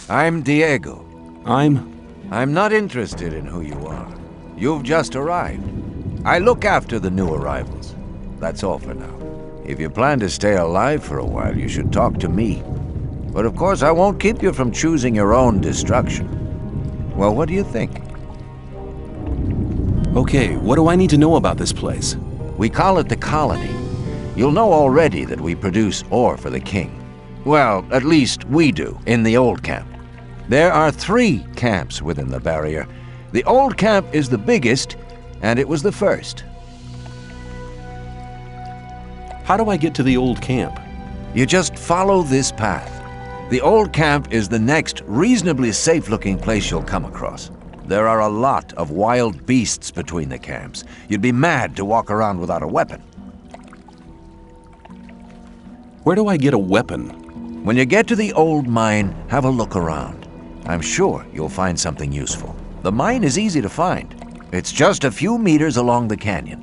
I'm Diego. I'm not interested in who you are. You've just arrived. I look after the new arrivals. That's all for now. If you plan to stay alive for a while, you should talk to me. But of course, I won't keep you from choosing your own destruction. Well, what do you think? Okay, what do I need to know about this place? We call it the Colony. You'll know already that we produce ore for the king. Well, at least we do, in the old camp. There are 3 camps within the barrier. The old camp is the biggest, and it was the first. How do I get to the old camp? You just follow this path. The old camp is the next reasonably safe-looking place you'll come across. There are a lot of wild beasts between the camps. You'd be mad to walk around without a weapon. Where do I get a weapon? When you get to the old mine, have a look around. I'm sure you'll find something useful. The mine is easy to find. It's just a few meters along the canyon.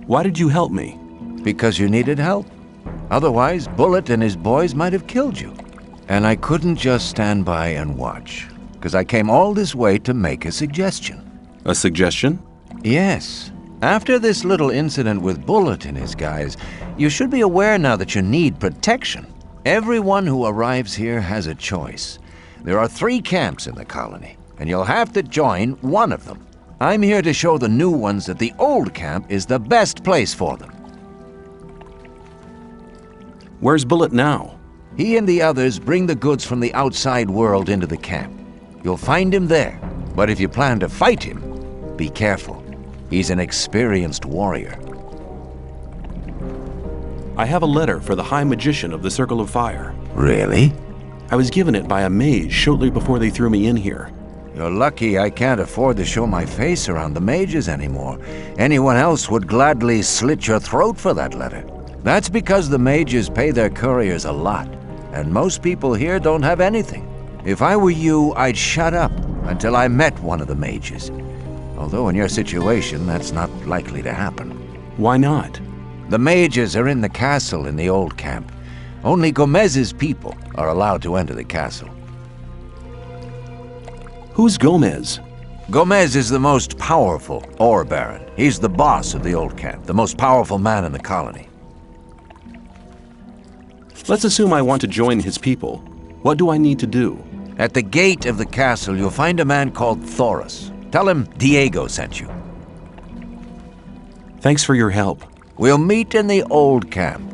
Why did you help me? Because you needed help. Otherwise, Bullet and his boys might have killed you. And I couldn't just stand by and watch, because I came all this way to make a suggestion. A suggestion? Yes. After this little incident with Bullet and his guys, you should be aware now that you need protection. Everyone who arrives here has a choice. There are 3 camps in the colony, and you'll have to join one of them. I'm here to show the new ones that the old camp is the best place for them. Where's Bullet now? He and the others bring the goods from the outside world into the camp. You'll find him there, but if you plan to fight him, be careful. He's an experienced warrior. I have a letter for the High Magician of the Circle of Fire. Really? I was given it by a mage shortly before they threw me in here. You're lucky I can't afford to show my face around the mages anymore. Anyone else would gladly slit your throat for that letter. That's because the mages pay their couriers a lot, and most people here don't have anything. If I were you, I'd shut up until I met one of the mages. Although in your situation, that's not likely to happen. Why not? The mages are in the castle in the old camp. Only Gomez's people are allowed to enter the castle. Who's Gomez? Gomez is the most powerful ore baron. He's the boss of the old camp, the most powerful man in the colony. Let's assume I want to join his people. What do I need to do? At the gate of the castle, you'll find a man called Thoris. Tell him Diego sent you. Thanks for your help. We'll meet in the old camp.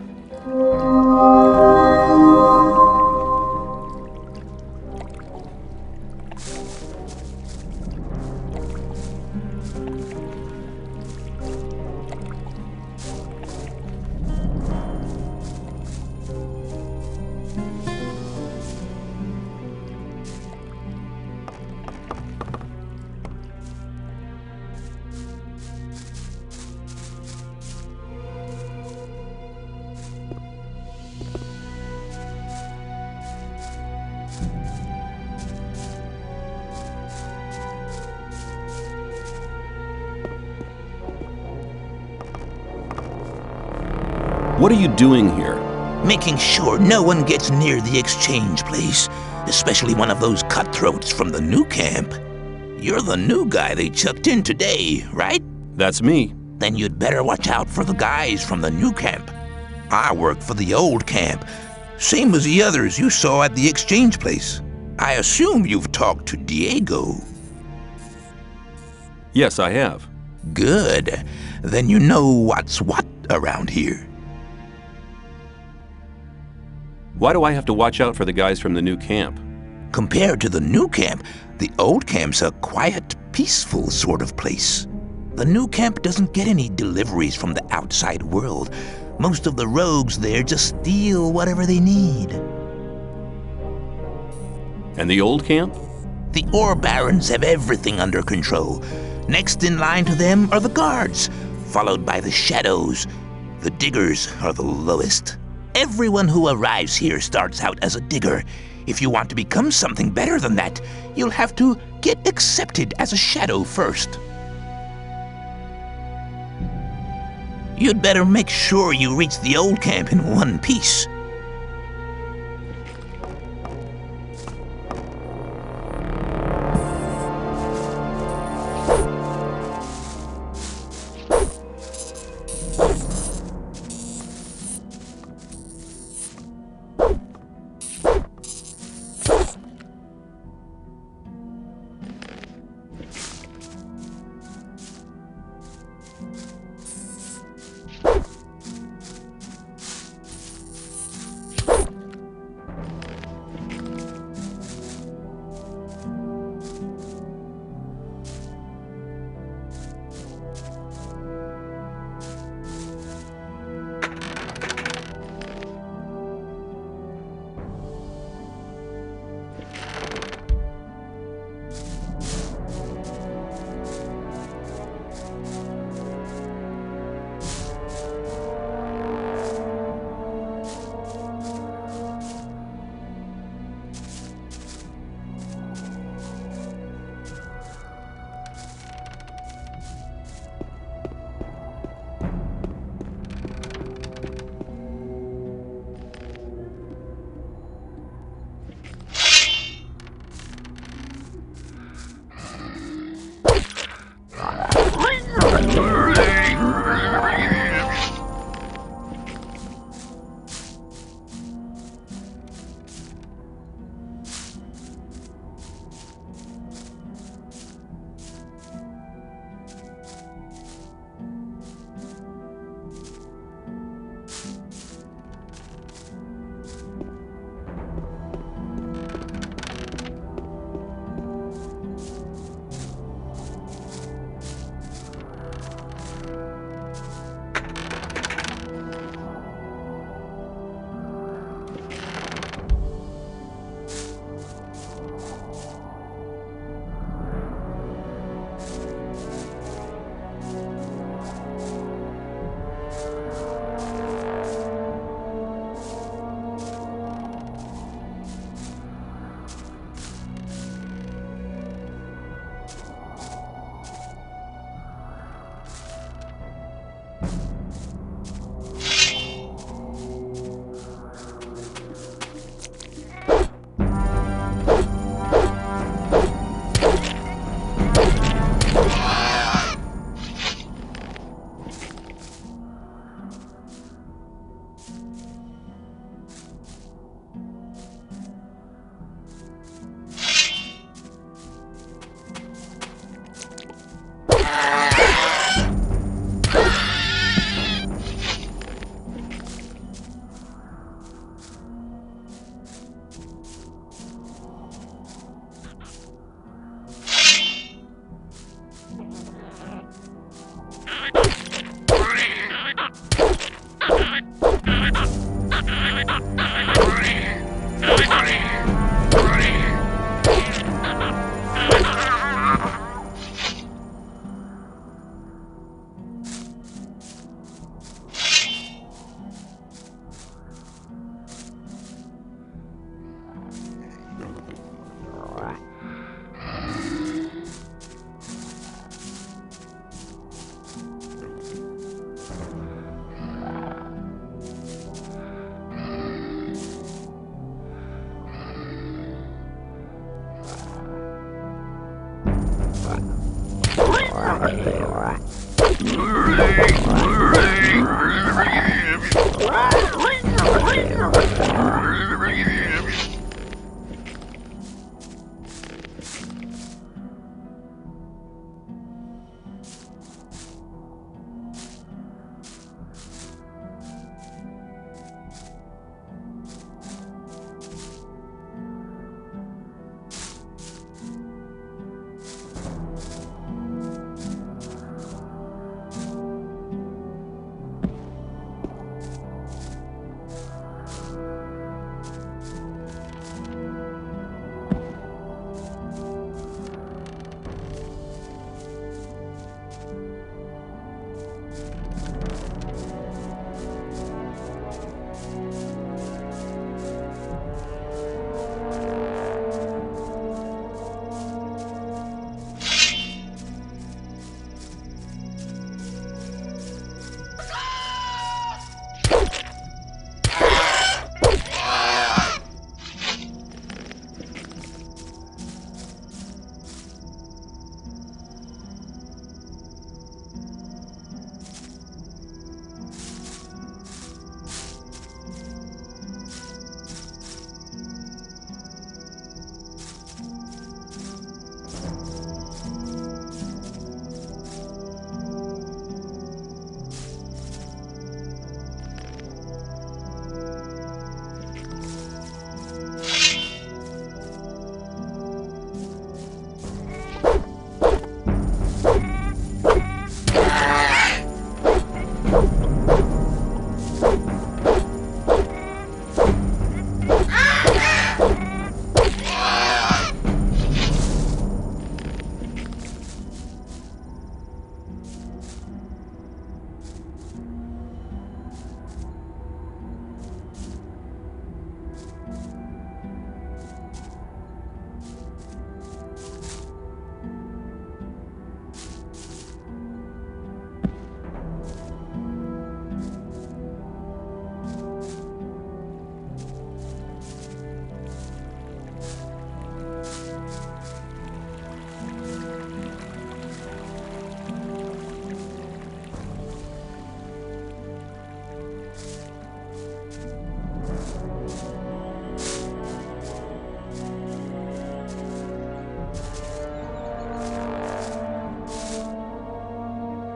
What are you doing here? Making sure no one gets near the exchange place, especially one of those cutthroats from the new camp. You're the new guy they chucked in today, right? That's me. Then you'd better watch out for the guys from the new camp. I work for the old camp, same as the others you saw at the exchange place. I assume you've talked to Diego. Yes, I have. Good. Then you know what's what around here. Why do I have to watch out for the guys from the new camp? Compared to the new camp, the old camp's a quiet, peaceful sort of place. The new camp doesn't get any deliveries from the outside world. Most of the rogues there just steal whatever they need. And the old camp? The ore barons have everything under control. Next in line to them are the guards, followed by the shadows. The diggers are the lowest. Everyone who arrives here starts out as a digger. If you want to become something better than that, you'll have to get accepted as a shadow first. You'd better make sure you reach the old camp in one piece.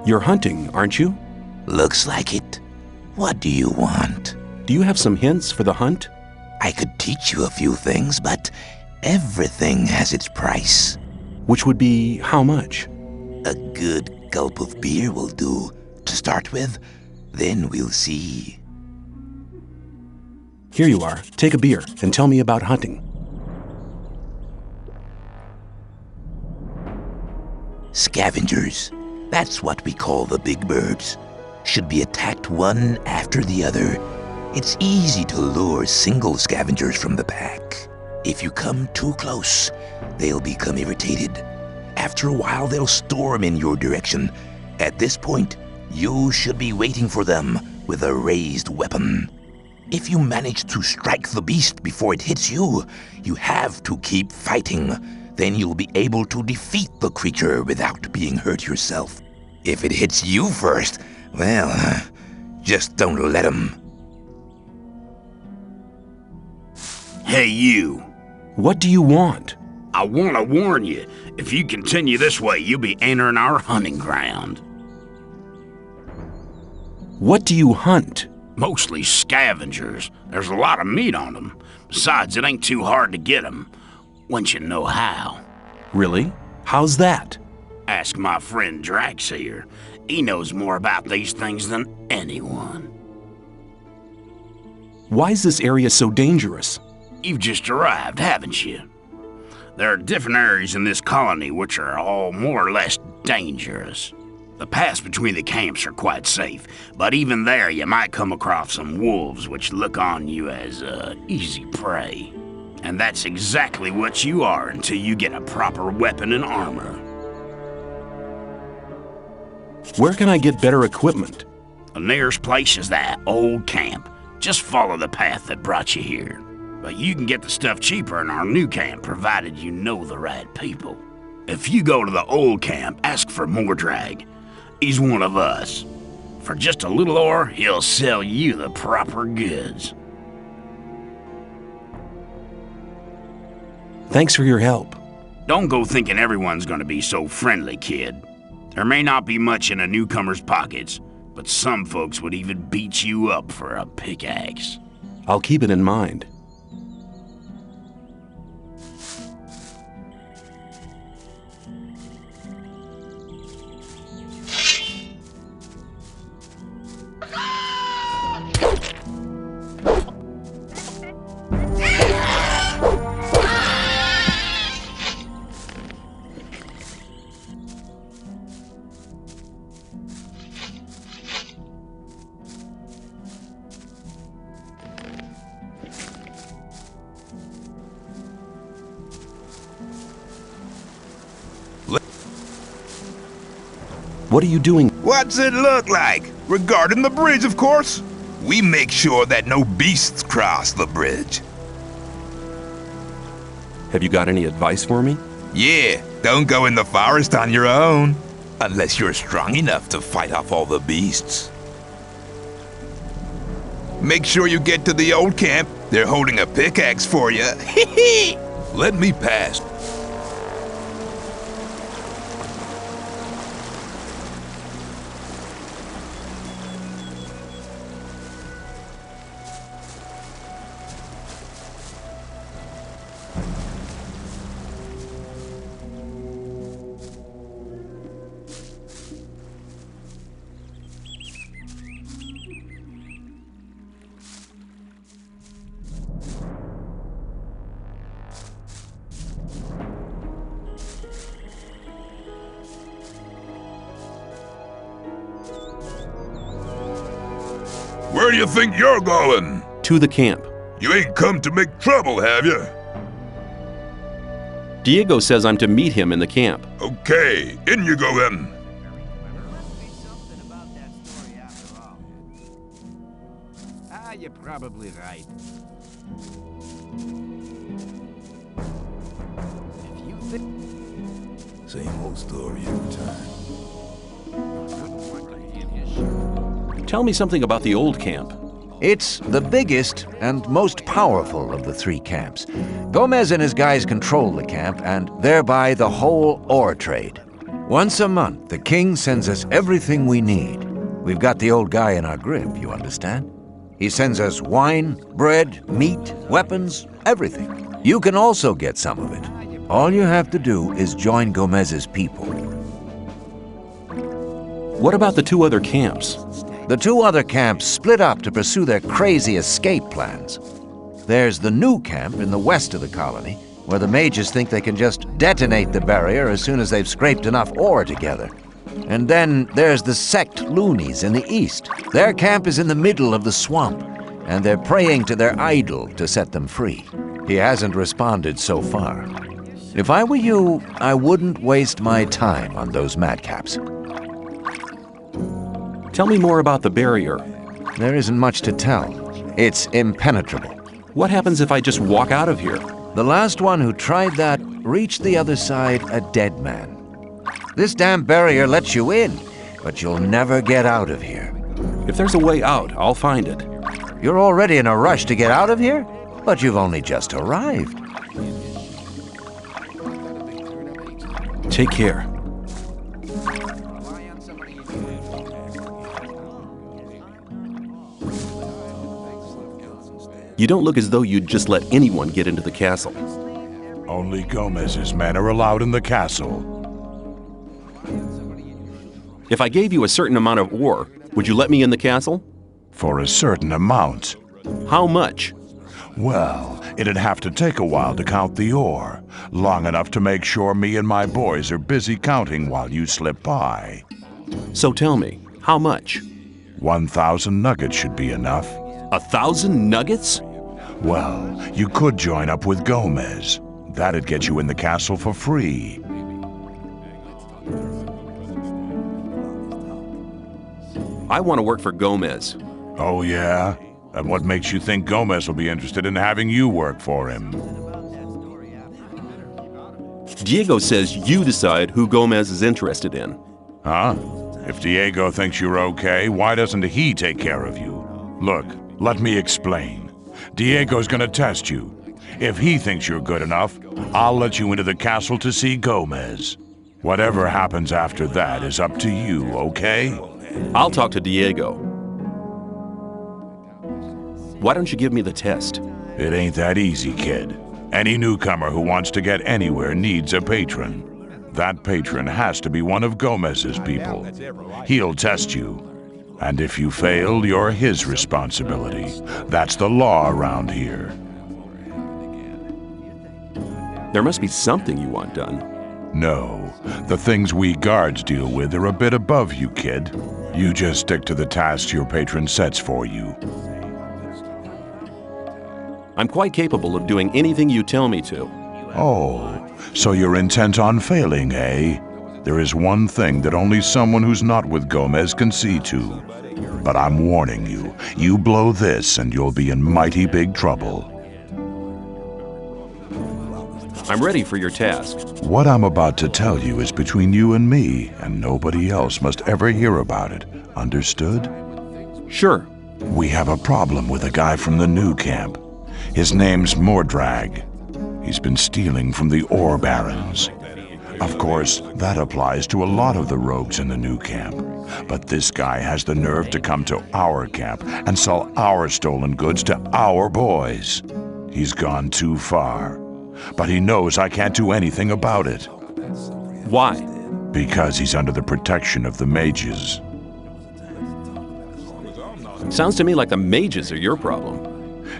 You're hunting, aren't you? Looks like it. What do you want? Do you have some hints for the hunt? I could teach you a few things, but everything has its price. Which would be how much? A good gulp of beer will do to start with. Then we'll see. Here you are. Take a beer and tell me about hunting. Scavengers. That's what we call the big birds. Should be attacked one after the other. It's easy to lure single scavengers from the pack. If you come too close, they'll become irritated. After a while, they'll storm in your direction. At this point, you should be waiting for them with a raised weapon. If you manage to strike the beast before it hits you, you have to keep fighting. Then you'll be able to defeat the creature without being hurt yourself. If it hits you first, well, just don't let him. Hey, you. What do you want? I want to warn you, if you continue this way, you'll be entering our hunting ground. What do you hunt? Mostly scavengers. There's a lot of meat on them. Besides, it ain't too hard to get them, once you know how. Really? How's that? Ask my friend Drax here. He knows more about these things than anyone. Why is this area so dangerous? You've just arrived, haven't you? There are different areas in this colony which are all more or less dangerous. The paths between the camps are quite safe, but even there you might come across some wolves which look on you as easy prey. And that's exactly what you are until you get a proper weapon and armor. Where can I get better equipment? The nearest place is that old camp. Just follow the path that brought you here. But you can get the stuff cheaper in our new camp, provided you know the right people. If you go to the old camp, ask for Mordrag. He's one of us. For just a little ore, he'll sell you the proper goods. Thanks for your help. Don't go thinking everyone's gonna be so friendly, kid. There may not be much in a newcomer's pockets, but some folks would even beat you up for a pickaxe. I'll keep it in mind. What are you doing? What's it look like? Regarding the bridge, of course. We make sure that no beasts cross the bridge. Have you got any advice for me? Yeah, don't go in the forest on your own. Unless you're strong enough to fight off all the beasts. Make sure you get to the old camp. They're holding a pickaxe for you. Let me pass. Where do you think you're going? To the camp. You ain't come to make trouble, have you? Diego says I'm to meet him in the camp. Okay, in you go then. You're probably right. If you think... Same old story every time. Tell me something about the old camp. It's the biggest and most powerful of the three camps. Gomez and his guys control the camp and thereby the whole ore trade. Once a month, the king sends us everything we need. We've got the old guy in our grip, you understand? He sends us wine, bread, meat, weapons, everything. You can also get some of it. All you have to do is join Gomez's people. What about the two other camps? The two other camps split up to pursue their crazy escape plans. There's the new camp in the west of the colony, where the mages think they can just detonate the barrier as soon as they've scraped enough ore together. And then there's the sect loonies in the east. Their camp is in the middle of the swamp, and they're praying to their idol to set them free. He hasn't responded so far. If I were you, I wouldn't waste my time on those madcaps. Tell me more about the barrier. There isn't much to tell. It's impenetrable. What happens if I just walk out of here? The last one who tried that reached the other side a dead man. This damn barrier lets you in, but you'll never get out of here. If there's a way out, I'll find it. You're already in a rush to get out of here? But you've only just arrived. Take care. You don't look as though you'd just let anyone get into the castle. Only Gomez's men are allowed in the castle. If I gave you a certain amount of ore, would you let me in the castle? For a certain amount. How much? Well, it'd have to take a while to count the ore. Long enough to make sure me and my boys are busy counting while you slip by. So tell me, how much? 1,000 nuggets should be enough. 1,000 nuggets? Well, you could join up with Gomez. That'd get you in the castle for free. I want to work for Gomez. Oh, yeah? And what makes you think Gomez will be interested in having you work for him? Diego says you decide who Gomez is interested in. Huh? If Diego thinks you're okay, why doesn't he take care of you? Look, let me explain. Diego's gonna test you. If he thinks you're good enough, I'll let you into the castle to see Gomez. Whatever happens after that is up to you, okay? I'll talk to Diego. Why don't you give me the test? It ain't that easy, kid. Any newcomer who wants to get anywhere needs a patron. That patron has to be one of Gomez's people. He'll test you. And if you fail, you're his responsibility. That's the law around here. There must be something you want done. No, the things we guards deal with are a bit above you, kid. You just stick to the tasks your patron sets for you. I'm quite capable of doing anything you tell me to. Oh, so you're intent on failing, eh? There is one thing that only someone who's not with Gomez can see to. But I'm warning you, you blow this and you'll be in mighty big trouble. I'm ready for your task. What I'm about to tell you is between you and me, and nobody else must ever hear about it. Understood? Sure. We have a problem with a guy from the new camp. His name's Mordrag. He's been stealing from the ore barons. Of course, that applies to a lot of the rogues in the new camp. But this guy has the nerve to come to our camp and sell our stolen goods to our boys. He's gone too far. But he knows I can't do anything about it. Why? Because he's under the protection of the mages. Sounds to me like the mages are your problem.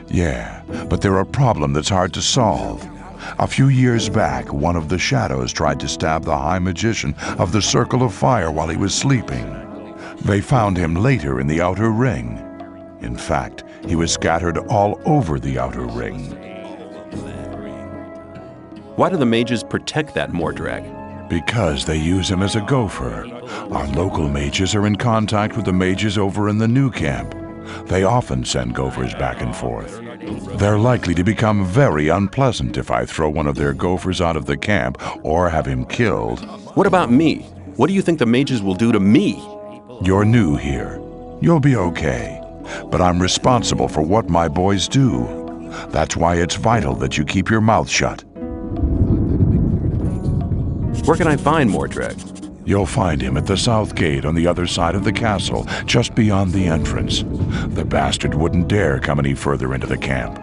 Yeah, but they're a problem that's hard to solve. A few years back, one of the shadows tried to stab the High Magician of the Circle of Fire while he was sleeping. They found him later in the Outer Ring. In fact, he was scattered all over the Outer Ring. Why do the mages protect that Mordrag? Because they use him as a gopher. Our local mages are in contact with the mages over in the new camp. They often send gophers back and forth. They're likely to become very unpleasant if I throw one of their gophers out of the camp or have him killed. What about me? What do you think the mages will do to me? You're new here. You'll be okay. But I'm responsible for what my boys do. That's why it's vital that you keep your mouth shut. Where can I find Mordrag? You'll find him at the south gate on the other side of the castle, just beyond the entrance. The bastard wouldn't dare come any further into the camp.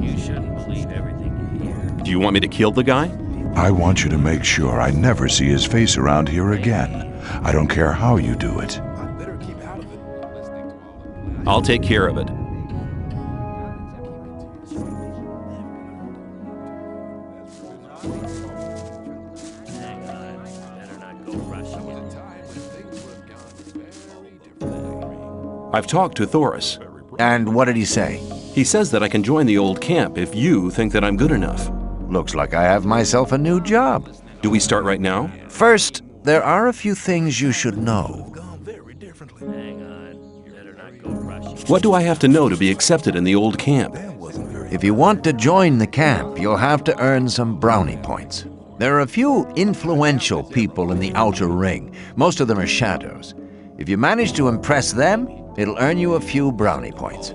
You shouldn't believe everything you hear. Do you want me to kill the guy? I want you to make sure I never see his face around here again. I don't care how you do it. I'll take care of it. I've talked to Thoris. And what did he say? He says that I can join the old camp if you think that I'm good enough. Looks like I have myself a new job. Do we start right now? First, there are a few things you should know. What do I have to know to be accepted in the old camp? If you want to join the camp, you'll have to earn some brownie points. There are a few influential people in the outer ring. Most of them are shadows. If you manage to impress them, it'll earn you a few brownie points.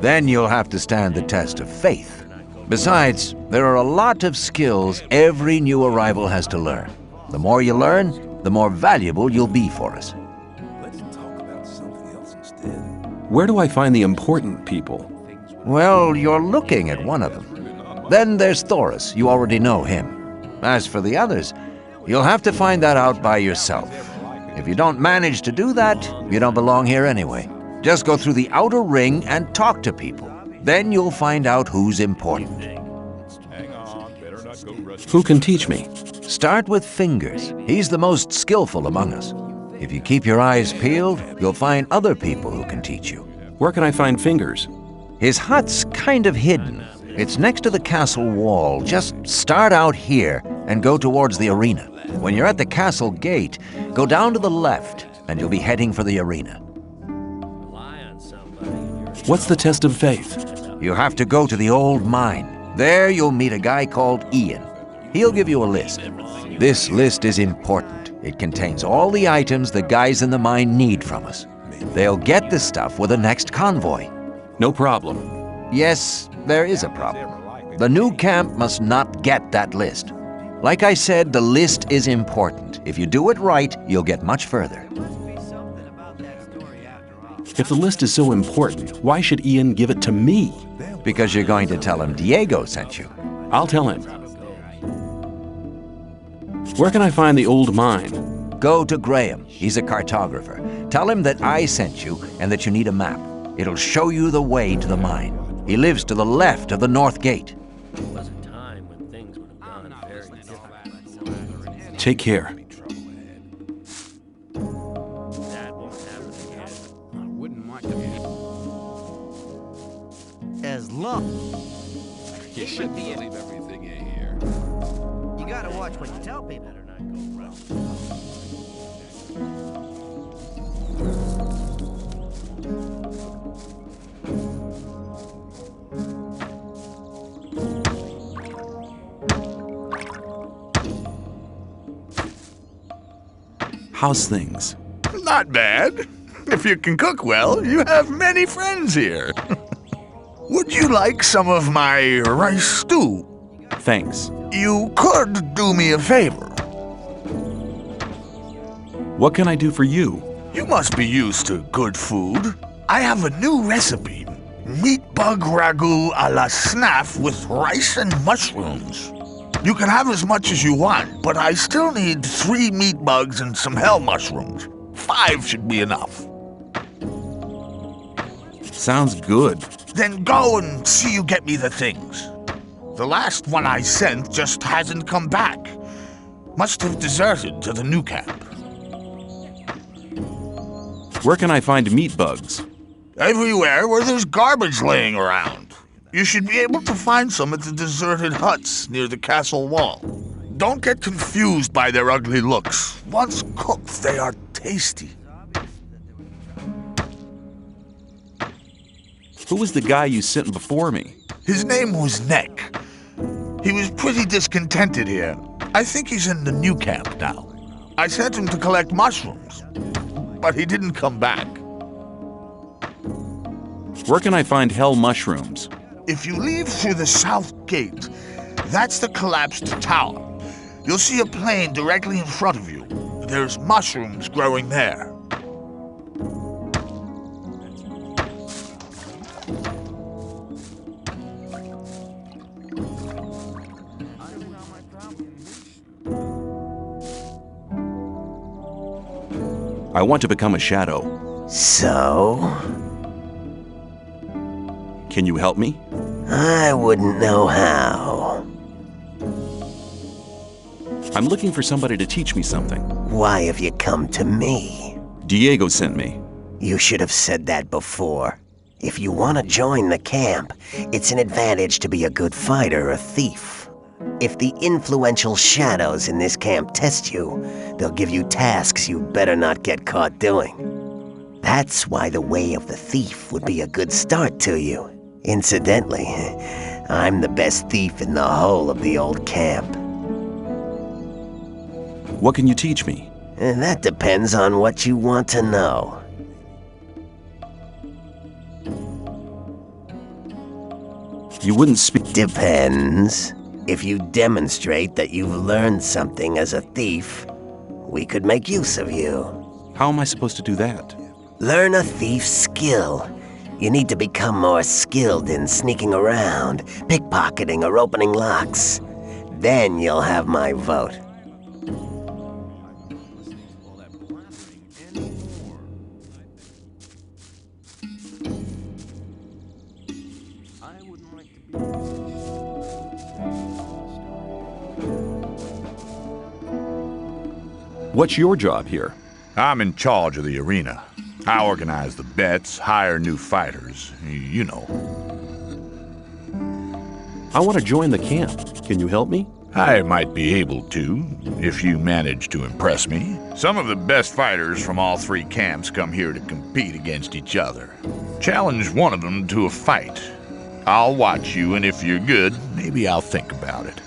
Then you'll have to stand the test of faith. Besides, there are a lot of skills every new arrival has to learn. The more you learn, the more valuable you'll be for us. Where do I find the important people? Well, you're looking at one of them. Then there's Thoris. You already know him. As for the others, you'll have to find that out by yourself. If you don't manage to do that, you don't belong here anyway. Just go through the outer ring and talk to people. Then you'll find out who's important. Who can teach me? Start with Fingers. He's the most skillful among us. If you keep your eyes peeled, you'll find other people who can teach you. Where can I find Fingers? His hut's kind of hidden. It's next to the castle wall. Just start out here and go towards the arena. When you're at the castle gate, go down to the left and you'll be heading for the arena. What's the test of faith? You have to go to the old mine. There you'll meet a guy called Ian. He'll give you a list. This list is important. It contains all the items the guys in the mine need from us. They'll get the stuff with the next convoy. No problem. Yes, there is a problem. The new camp must not get that list. Like I said, the list is important. If you do it right, you'll get much further. If the list is so important, why should Ian give it to me? Because you're going to tell him Diego sent you. I'll tell him. Where can I find the old mine? Go to Graham. He's a cartographer. Tell him that I sent you and that you need a map. It'll show you the way to the mine. He lives to the left of the north gate. There was a time when things would have gone very different. Take care. That won't happen again. I wouldn't want to. As long You shouldn't believe everything you hear. you gotta watch what you tell people. Better not go wrong. How's things? Not bad. If you can cook well, you have many friends here. Would you like some of my rice stew? Thanks. You could do me a favor. What can I do for you? You must be used to good food. I have a new recipe. Meat bug ragu a la snaff with rice and mushrooms. You can have as much as you want, but I still need 3 meat bugs and some hell mushrooms. 5 should be enough. Sounds good. Then go and see you get me the things. The last one I sent just hasn't come back. Must have deserted to the new camp. Where can I find meat bugs? Everywhere where there's garbage laying around. You should be able to find some at the deserted huts near the castle wall. Don't get confused by their ugly looks. Once cooked, they are tasty. Who was the guy you sent before me? His name was Neck. He was pretty discontented here. I think he's in the new camp now. I sent him to collect mushrooms, but he didn't come back. Where can I find hell mushrooms? If you leave through the south gate, that's the collapsed tower. You'll see a plain directly in front of you. There's mushrooms growing there. I want to become a shadow. So, Can you help me? I wouldn't know how. I'm looking for somebody to teach me something. Why have you come to me? Diego sent me. You should have said that before. If you want to join the camp, it's an advantage to be a good fighter or thief. If the influential shadows in this camp test you, they'll give you tasks you better not get caught doing. That's why the way of the thief would be a good start to you. Incidentally, I'm the best thief in the whole of the old camp. What can you teach me? And that depends on what you want to know. You wouldn't speak. Depends. If you demonstrate that you've learned something as a thief, we could make use of you. How am I supposed to do that? Learn a thief's skill. You need to become more skilled in sneaking around, pickpocketing, or opening locks. Then you'll have my vote. What's your job here? I'm in charge of the arena. I organize the bets, hire new fighters, you know. I want to join the camp. Can you help me? I might be able to, if you manage to impress me. Some of the best fighters from all 3 camps come here to compete against each other. Challenge one of them to a fight. I'll watch you, and if you're good, maybe I'll think about it.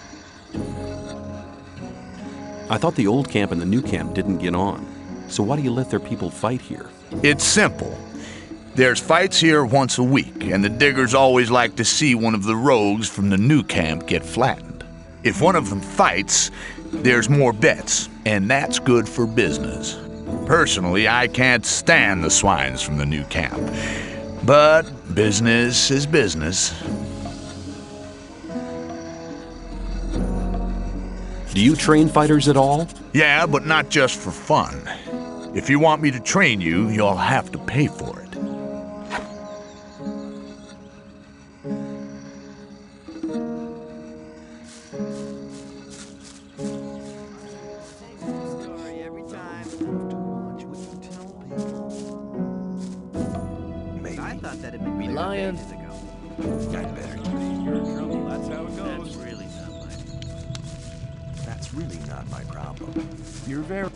I thought the old camp and the new camp didn't get on. So why do you let their people fight here? It's simple. There's fights here once a week, and the diggers always like to see one of the rogues from the new camp get flattened. If one of them fights, there's more bets, and that's good for business. Personally, I can't stand the swines from the new camp. But business is business. Do you train fighters at all? Yeah, but not just for fun. If you want me to train you, you'll have to pay for it. Lion. That's really not my problem. You're very...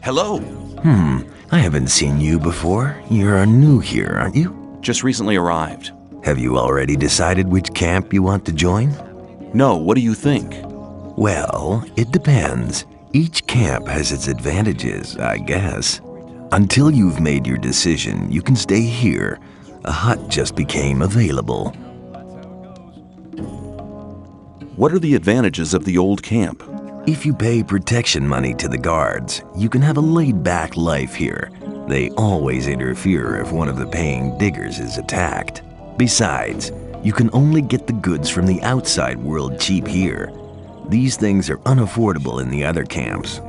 Hello. I haven't seen you before. You're new here, aren't you? Just recently arrived. Have you already decided which camp you want to join? No, what do you think? Well, it depends. Each camp has its advantages, I guess. Until you've made your decision, you can stay here. A hut just became available. What are the advantages of the old camp? If you pay protection money to the guards, you can have a laid-back life here. They always interfere if one of the paying diggers is attacked. Besides, you can only get the goods from the outside world cheap here. These things are unaffordable in the other camps.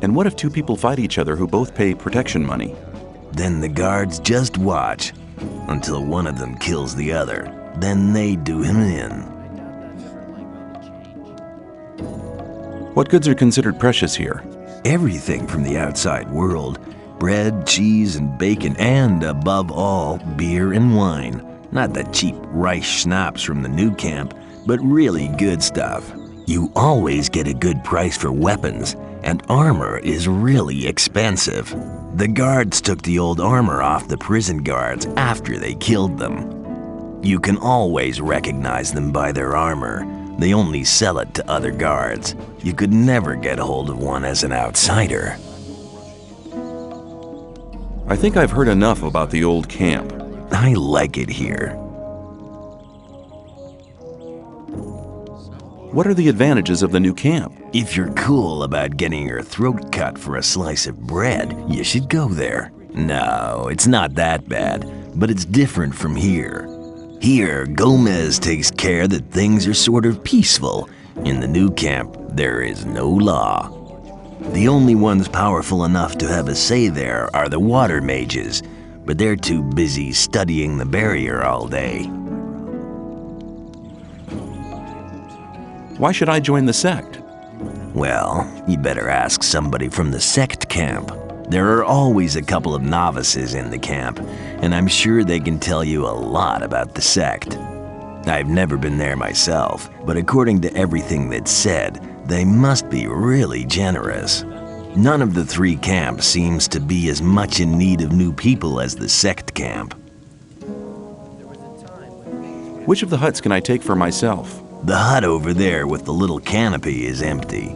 And what if two people fight each other who both pay protection money? Then the guards just watch until one of them kills the other. Then they do him in. What goods are considered precious here? Everything from the outside world. Bread, cheese, and bacon, and above all, beer and wine. Not the cheap rice schnapps from the new camp, but really good stuff. You always get a good price for weapons, and armor is really expensive. The guards took the old armor off the prison guards after they killed them. You can always recognize them by their armor. They only sell it to other guards. You could never get hold of one as an outsider. I think I've heard enough about the old camp. I like it here. What are the advantages of the new camp? If you're cool about getting your throat cut for a slice of bread, you should go there. No, it's not that bad, but it's different from here. Here, Gomez takes care that things are sort of peaceful. In the new camp, there is no law. The only ones powerful enough to have a say there are the water mages, but they're too busy studying the barrier all day. Why should I join the sect? Well, you better ask somebody from the sect camp. There are always a couple of novices in the camp, and I'm sure they can tell you a lot about the sect. I've never been there myself, but according to everything that's said, they must be really generous. None of the three camps seems to be as much in need of new people as the sect camp. Which of the huts can I take for myself? The hut over there with the little canopy is empty.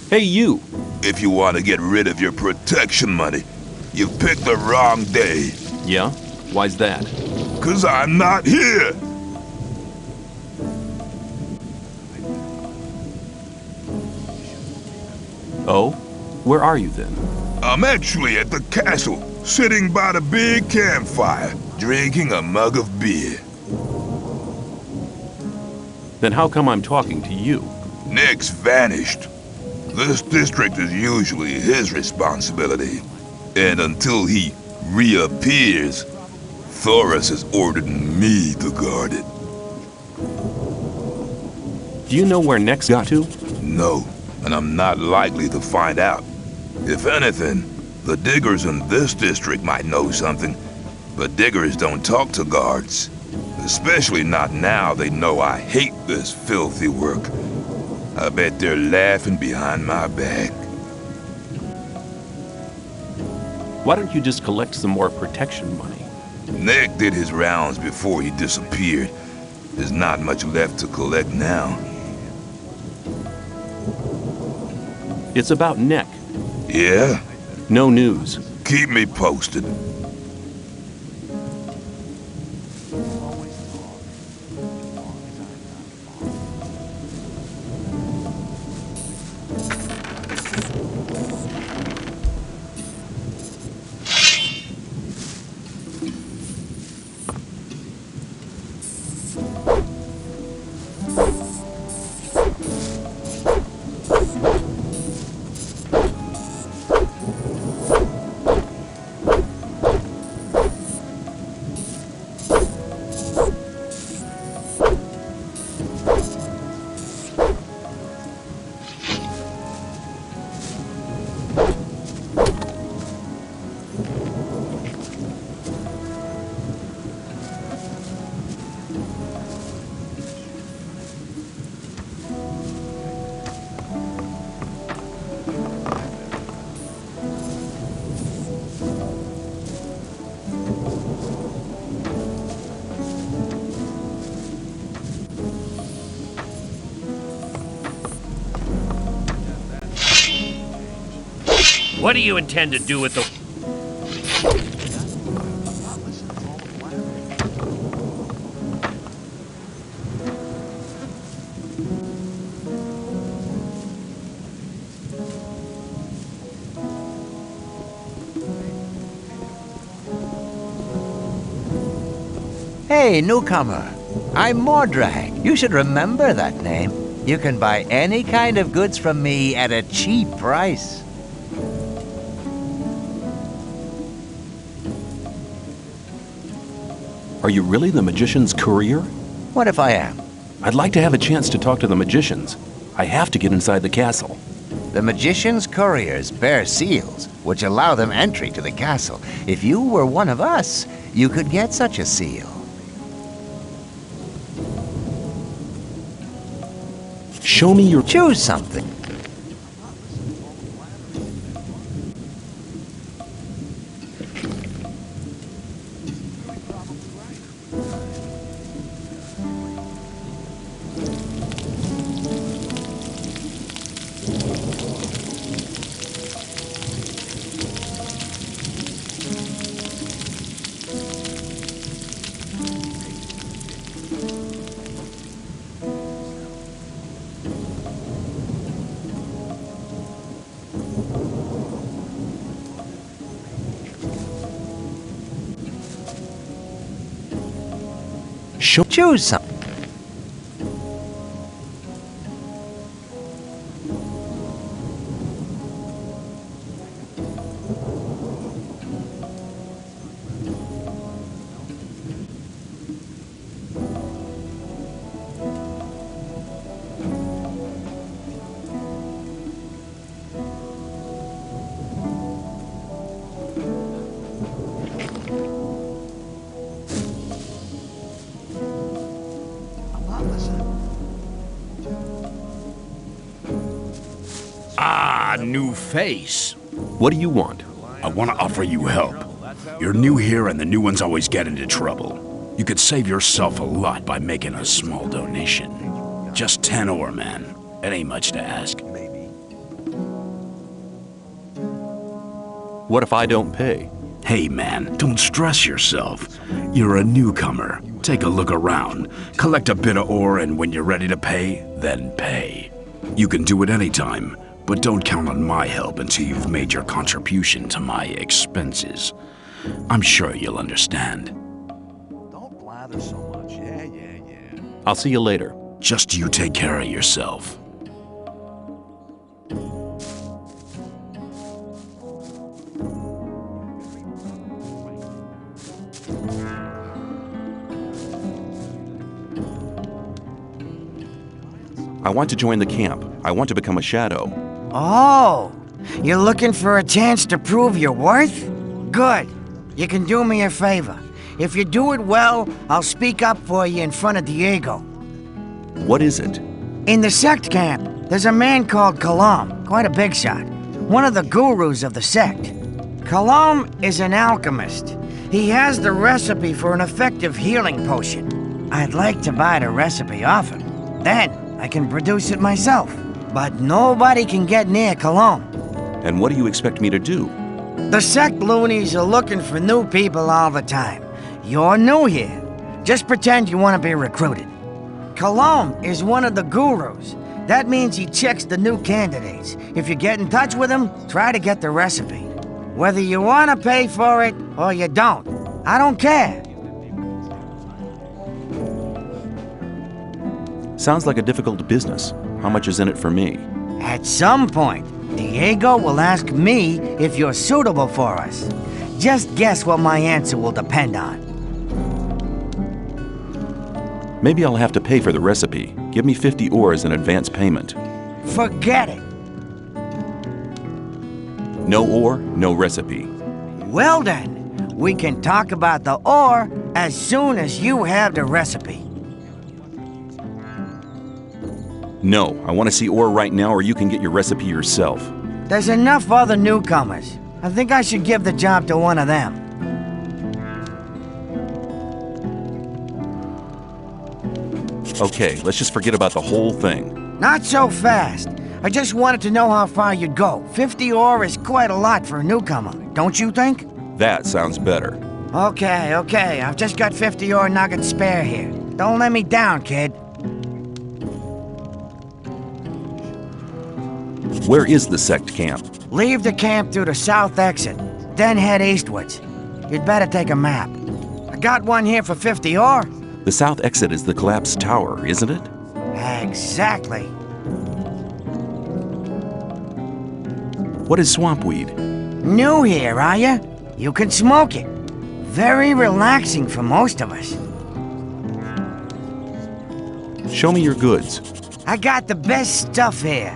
Hey, you! If you want to get rid of your protection money, you've picked the wrong day. Yeah? Why's that? 'Cause I'm not here! Oh? Where are you then? I'm actually at the castle, sitting by the big campfire, drinking a mug of beer. Then how come I'm talking to you? Nick's vanished. This district is usually his responsibility. And until he reappears, Thoris has ordered me to guard it. Do you know where Nex got to? No, and I'm not likely to find out. If anything, the diggers in this district might know something, but diggers don't talk to guards. Especially not now they know I hate this filthy work. I bet they're laughing behind my back. Why don't you just collect some more protection money? Nick did his rounds before he disappeared. There's not much left to collect now. It's about Nick. Yeah? No news. Keep me posted. What do you intend to do with the... Hey, newcomer. I'm Mordrag. You should remember that name. You can buy any kind of goods from me at a cheap price. Are you really the magician's courier? What if I am? I'd like to have a chance to talk to the magicians. I have to get inside the castle. The magician's couriers bear seals, which allow them entry to the castle. If you were one of us, you could get such a seal. Show me your... Choose something. Choose something. Ah, new face. What do you want? I want to offer you help. You're new here and the new ones always get into trouble. You could save yourself a lot by making a small donation. Just 10 ore, man. It ain't much to ask. What if I don't pay? Hey, man, don't stress yourself. You're a newcomer. Take a look around. Collect a bit of ore, and when you're ready to pay, then pay. You can do it anytime, but don't count on my help until you've made your contribution to my expenses. I'm sure you'll understand. Don't blather so much. Yeah. I'll see you later. Just you take care of yourself. I want to join the camp. I want to become a shadow. Oh, you're looking for a chance to prove your worth? Good. You can do me a favor. If you do it well, I'll speak up for you in front of Diego. What is it? In the sect camp, there's a man called Kalam, quite a big shot. One of the gurus of the sect. Kalam is an alchemist. He has the recipe for an effective healing potion. I'd like to buy the recipe off him. Then I can produce it myself. But nobody can get near Kalam. And what do you expect me to do? The sect loonies are looking for new people all the time. You're new here. Just pretend you want to be recruited. Kalam is one of the gurus. That means he checks the new candidates. If you get in touch with him, try to get the recipe. Whether you want to pay for it or you don't, I don't care. Sounds like a difficult business. How much is in it for me? At some point, Diego will ask me if you're suitable for us. Just guess what my answer will depend on. Maybe I'll have to pay for the recipe. Give me 50 ore as an advance payment. Forget it. No ore, no recipe. Well then, we can talk about the ore as soon as you have the recipe. No, I want to see ore right now or you can get your recipe yourself. There's enough other newcomers. I think I should give the job to one of them. Okay, let's just forget about the whole thing. Not so fast. I just wanted to know how far you'd go. 50 ore is quite a lot for a newcomer, don't you think? That sounds better. Okay. I've just got 50 ore nuggets spare here. Don't let me down, kid. Where is the sect camp? Leave the camp through the south exit, then head eastwards. You'd better take a map. I got one here for 50 ore. The south exit is the collapsed tower, isn't it? Exactly. What is swampweed? New here, are you? You can smoke it. Very relaxing for most of us. Show me your goods. I got the best stuff here.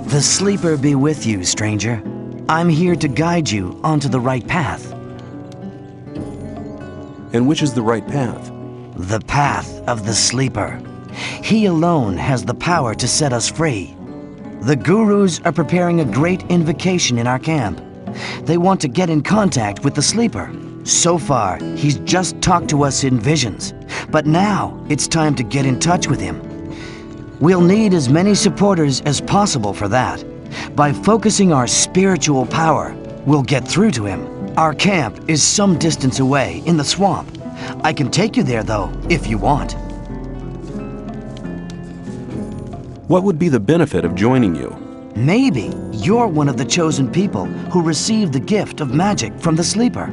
The sleeper be with you, stranger. I'm here to guide you onto the right path. And which is the right path? The path of the sleeper. He alone has the power to set us free. The gurus are preparing a great invocation in our camp. They want to get in contact with the sleeper. So far, he's just talked to us in visions. But now, it's time to get in touch with him. We'll need as many supporters as possible for that. By focusing our spiritual power, we'll get through to him. Our camp is some distance away, in the swamp. I can take you there, though, if you want. What would be the benefit of joining you? Maybe you're one of the chosen people who received the gift of magic from the sleeper.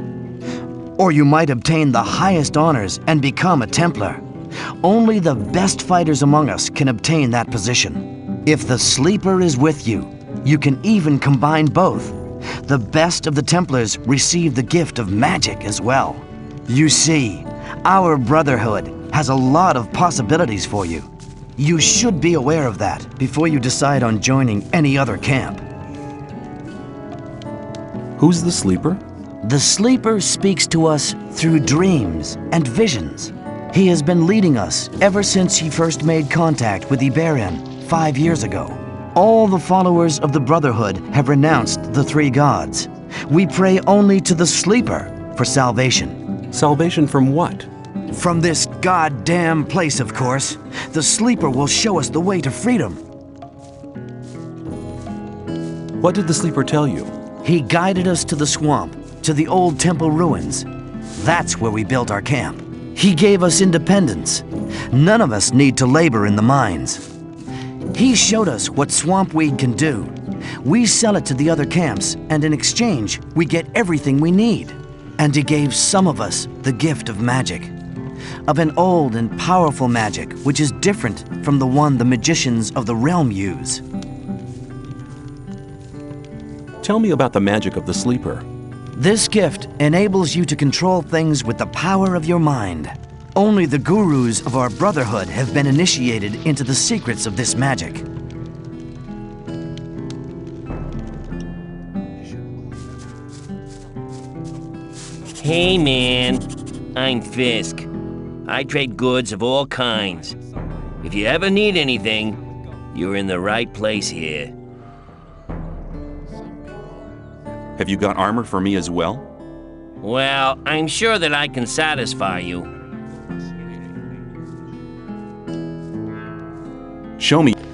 Or you might obtain the highest honors and become a Templar. Only the best fighters among us can obtain that position. If the sleeper is with you, you can even combine both. The best of the Templars receive the gift of magic as well. You see, our brotherhood has a lot of possibilities for you. You should be aware of that before you decide on joining any other camp. Who's the sleeper? The sleeper speaks to us through dreams and visions. He has been leading us ever since he first made contact with Iberian 5 years ago. All the followers of the Brotherhood have renounced the three gods. We pray only to the sleeper for salvation. Salvation from what? From this goddamn place, of course. The sleeper will show us the way to freedom. What did the sleeper tell you? He guided us to the swamp, to the old temple ruins. That's where we built our camp. He gave us independence. None of us need to labor in the mines. He showed us what swampweed can do. We sell it to the other camps, and in exchange, we get everything we need. And he gave some of us the gift of magic. Of an old and powerful magic, which is different from the one the magicians of the realm use. Tell me about the magic of the sleeper. This gift enables you to control things with the power of your mind. Only the gurus of our brotherhood have been initiated into the secrets of this magic. Hey man, I'm Fisk. I trade goods of all kinds. If you ever need anything, you're in the right place here. Have you got armor for me as well? Well, I'm sure that I can satisfy you. Show me. That's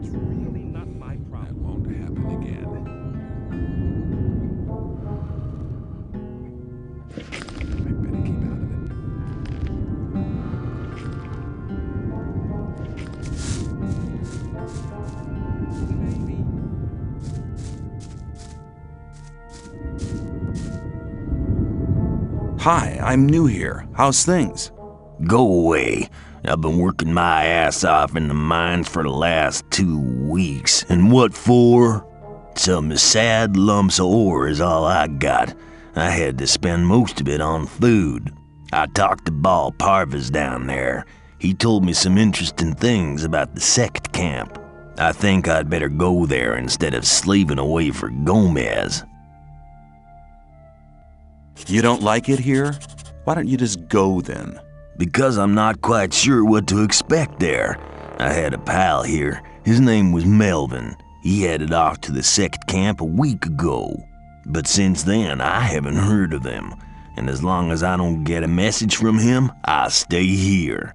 really not my problem. That won't happen again. I better keep out of it. Hi, I'm new here. How's things? Go away. I've been working my ass off in the mines for the last 2 weeks. And what for? Some sad lumps of ore is all I got. I had to spend most of it on food. I talked to Ball Parvis down there. He told me some interesting things about the sect camp. I think I'd better go there instead of slaving away for Gomez. You don't like it here? Why don't you just go then? Because I'm not quite sure what to expect there. I had a pal here. His name was Melvin. He headed off to the sect camp a week ago. But since then, I haven't heard of him. And as long as I don't get a message from him, I'll stay here.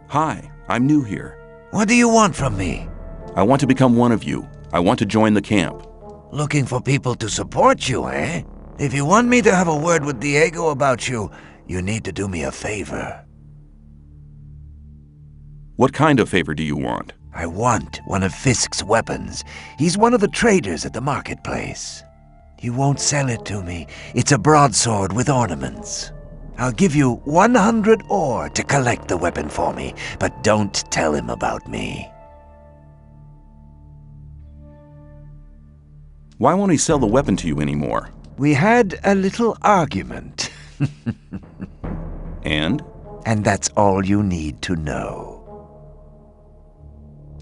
Hi, I'm new here. What do you want from me? I want to become one of you. I want to join the camp. Looking for people to support you, eh? If you want me to have a word with Diego about you, you need to do me a favor. What kind of favor do you want? I want one of Fisk's weapons. He's one of the traders at the marketplace. You won't sell it to me. It's a broadsword with ornaments. I'll give you 100 ore to collect the weapon for me, but don't tell him about me. Why won't he sell the weapon to you anymore? We had a little argument. And? And that's all you need to know.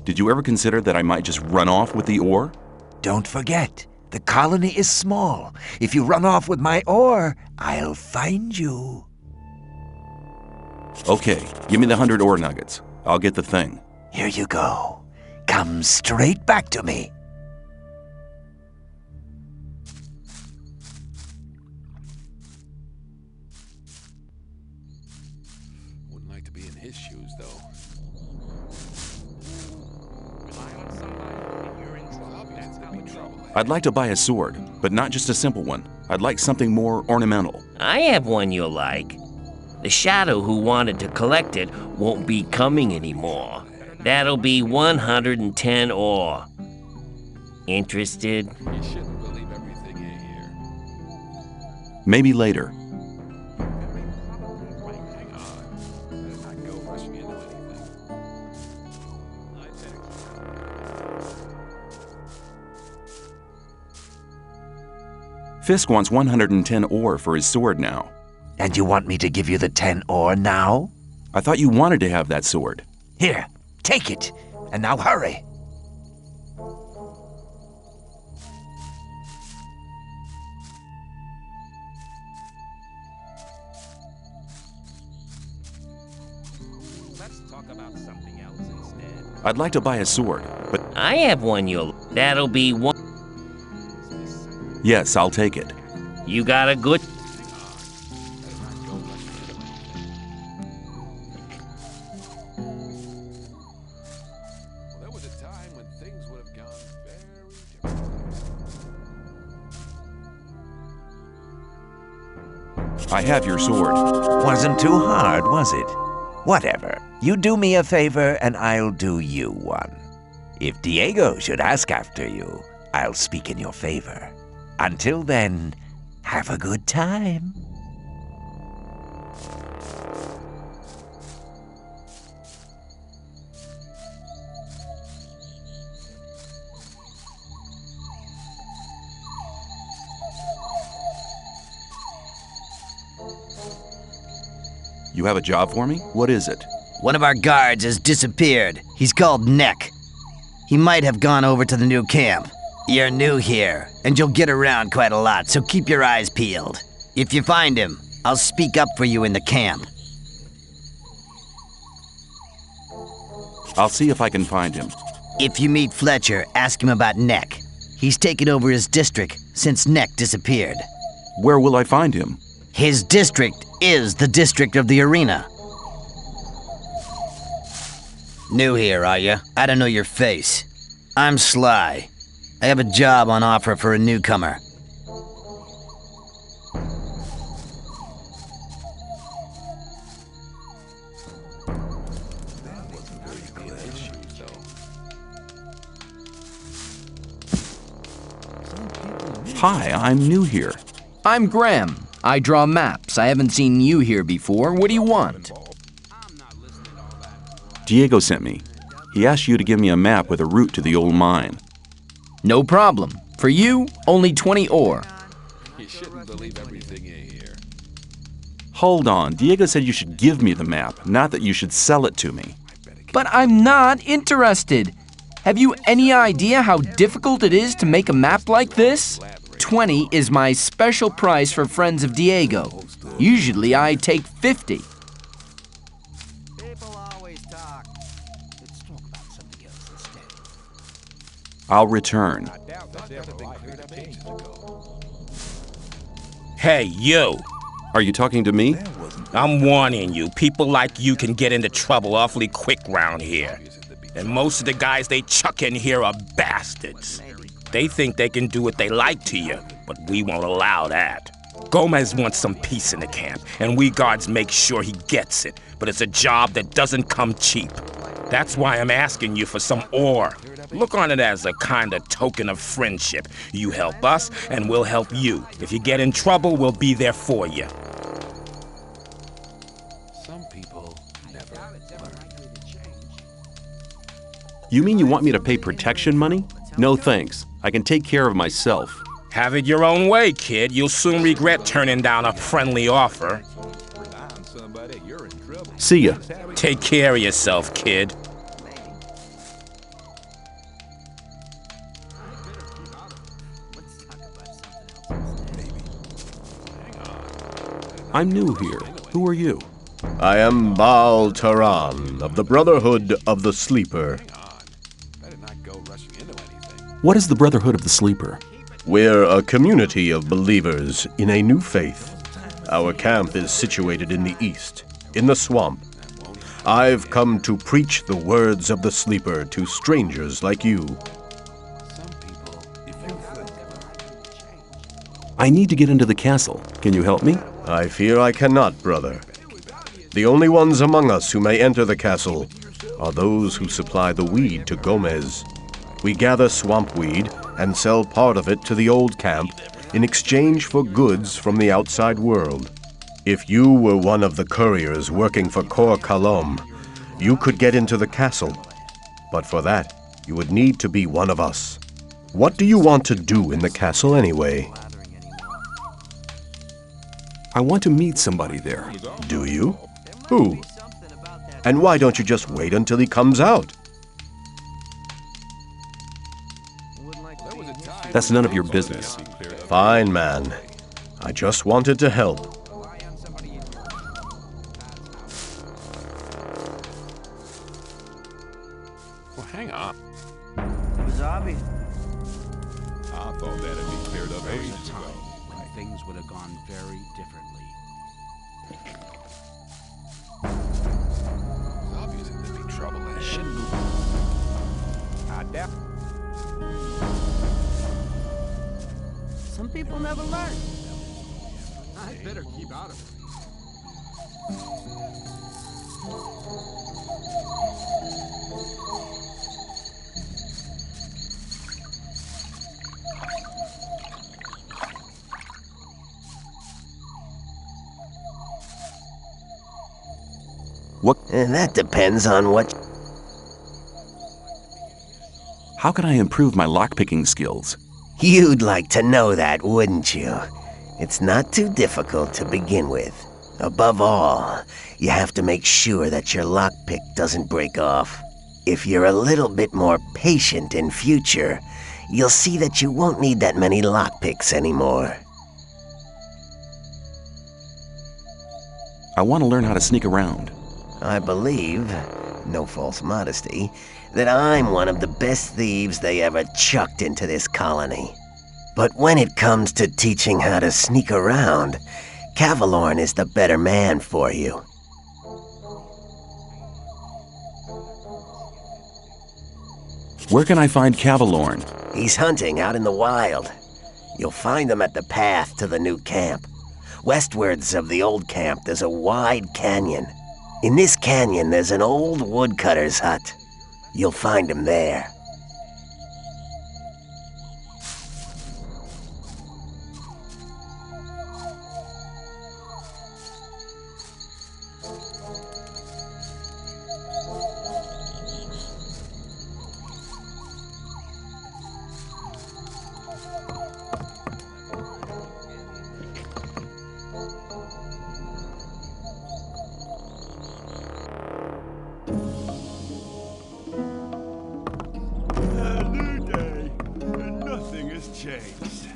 Did you ever consider that I might just run off with the ore? Don't forget, the colony is small. If you run off with my ore, I'll find you. Okay, give me the 100 ore nuggets. I'll get the thing. Here you go. Come straight back to me. Wouldn't like to be in his shoes, though. I'd like to buy a sword, but not just a simple one. I'd like something more ornamental. I have one you'll like. The shadow who wanted to collect it won't be coming anymore. That'll be 110 ore. Interested? You shouldn't believe everything you hear. Maybe later. Hang on. Better not go rushing into anything. Fisk wants 110 ore for his sword now. And you want me to give you the 10 ore now? I thought you wanted to have that sword. Here, take it. And now hurry. Let's talk about something else instead. I'd like to buy a sword, but I have one you'll... That'll be one... yes, I'll take it. You got a good... I have your sword. Wasn't too hard, was it? Whatever. You do me a favor, and I'll do you one. If Diego should ask after you, I'll speak in your favor. Until then, have a good time. You have a job for me? What is it? One of our guards has disappeared. He's called Neck. He might have gone over to the new camp. You're new here, and you'll get around quite a lot, so keep your eyes peeled. If you find him, I'll speak up for you in the camp. I'll see if I can find him. If you meet Fletcher, ask him about Neck. He's taken over his district since Neck disappeared. Where will I find him? His district is the district of the arena. New here, are you? I don't know your face. I'm Sly. I have a job on offer for a newcomer. Hi, I'm new here. I'm Graham. I draw maps. I haven't seen you here before. What do you want? Diego sent me. He asked you to give me a map with a route to the old mine. No problem. For you, only 20 ore. You shouldn't believe everything you hear. Hold on. Diego said you should give me the map, not that you should sell it to me. But I'm not interested. Have you any idea how difficult it is to make a map like this? 20 is my special price for friends of Diego. Usually I take 50. People always talk. Let's talk about something else instead. I'll return. Hey, you! Are you talking to me? I'm warning you, people like you can get into trouble awfully quick round here. And most of the guys they chuck in here are bastards. They think they can do what they like to you, but we won't allow that. Gomez wants some peace in the camp, and we guards make sure he gets it, but it's a job that doesn't come cheap. That's why I'm asking you for some ore. Look on it as a kind of token of friendship. You help us, and we'll help you. If you get in trouble, we'll be there for you. Some people never learn. You mean you want me to pay protection money? No thanks. I can take care of myself. Have it your own way, kid. You'll soon regret turning down a friendly offer. See ya. Take care of yourself, kid. I'm new here. Who are you? I am Baal Taran of the Brotherhood of the Sleeper. What is the Brotherhood of the Sleeper? We're a community of believers in a new faith. Our camp is situated in the east, in the swamp. I've come to preach the words of the Sleeper to strangers like you. I need to get into the castle. Can you help me? I fear I cannot, brother. The only ones among us who may enter the castle are those who supply the weed to Gomez. We gather swamp weed and sell part of it to the old camp in exchange for goods from the outside world. If you were one of the couriers working for Kor Kalom, you could get into the castle. But for that, you would need to be one of us. What do you want to do in the castle anyway? I want to meet somebody there. Do you? Who? And why don't you just wait until he comes out? That's none of your business. Fine, man. I just wanted to help. Well, hang on. It was obvious. I thought that'd be cleared up ages ago. When things would have gone very differently. It's obvious that there'd be trouble ahead. Some people never learn. better keep out of it. What? That depends on what... How can I improve my lockpicking skills? You'd like to know that, wouldn't you? It's not too difficult to begin with. Above all, you have to make sure that your lockpick doesn't break off. If you're a little bit more patient in future, you'll see that you won't need that many lockpicks anymore. I want to learn how to sneak around. I believe, no false modesty, that I'm one of the best thieves they ever chucked into this colony. But when it comes to teaching how to sneak around, Cavalorn is the better man for you. Where can I find Cavalorn? He's hunting out in the wild. You'll find him at the path to the new camp. Westwards of the old camp, there's a wide canyon. In this canyon, there's an old woodcutter's hut. You'll find him there. Changed.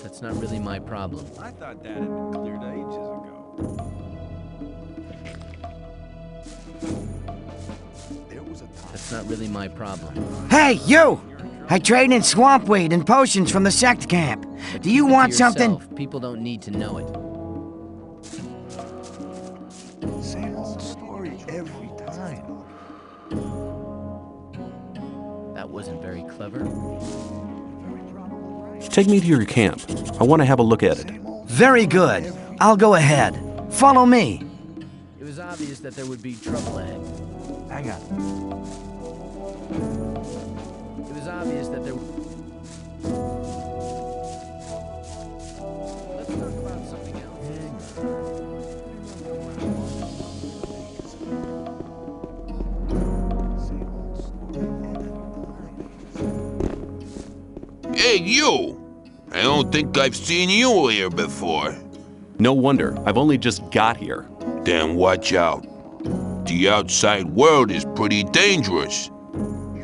That's not really my problem. I thought that had been cleared ages ago. That's not really my problem. Hey, you! I trade in swamp weed and potions from the sect camp. Do you want something? People don't need to know it. Same old story every time. That wasn't very clever. Take me to your camp. I want to have a look at it. Very good. I'll go ahead. Follow me. It was obvious that there would be trouble ahead. Hang on. It was obvious that there... Let's talk about something else. Hey, you! I don't think I've seen you here before. No wonder. I've only just got here. Then watch out. The outside world is pretty dangerous.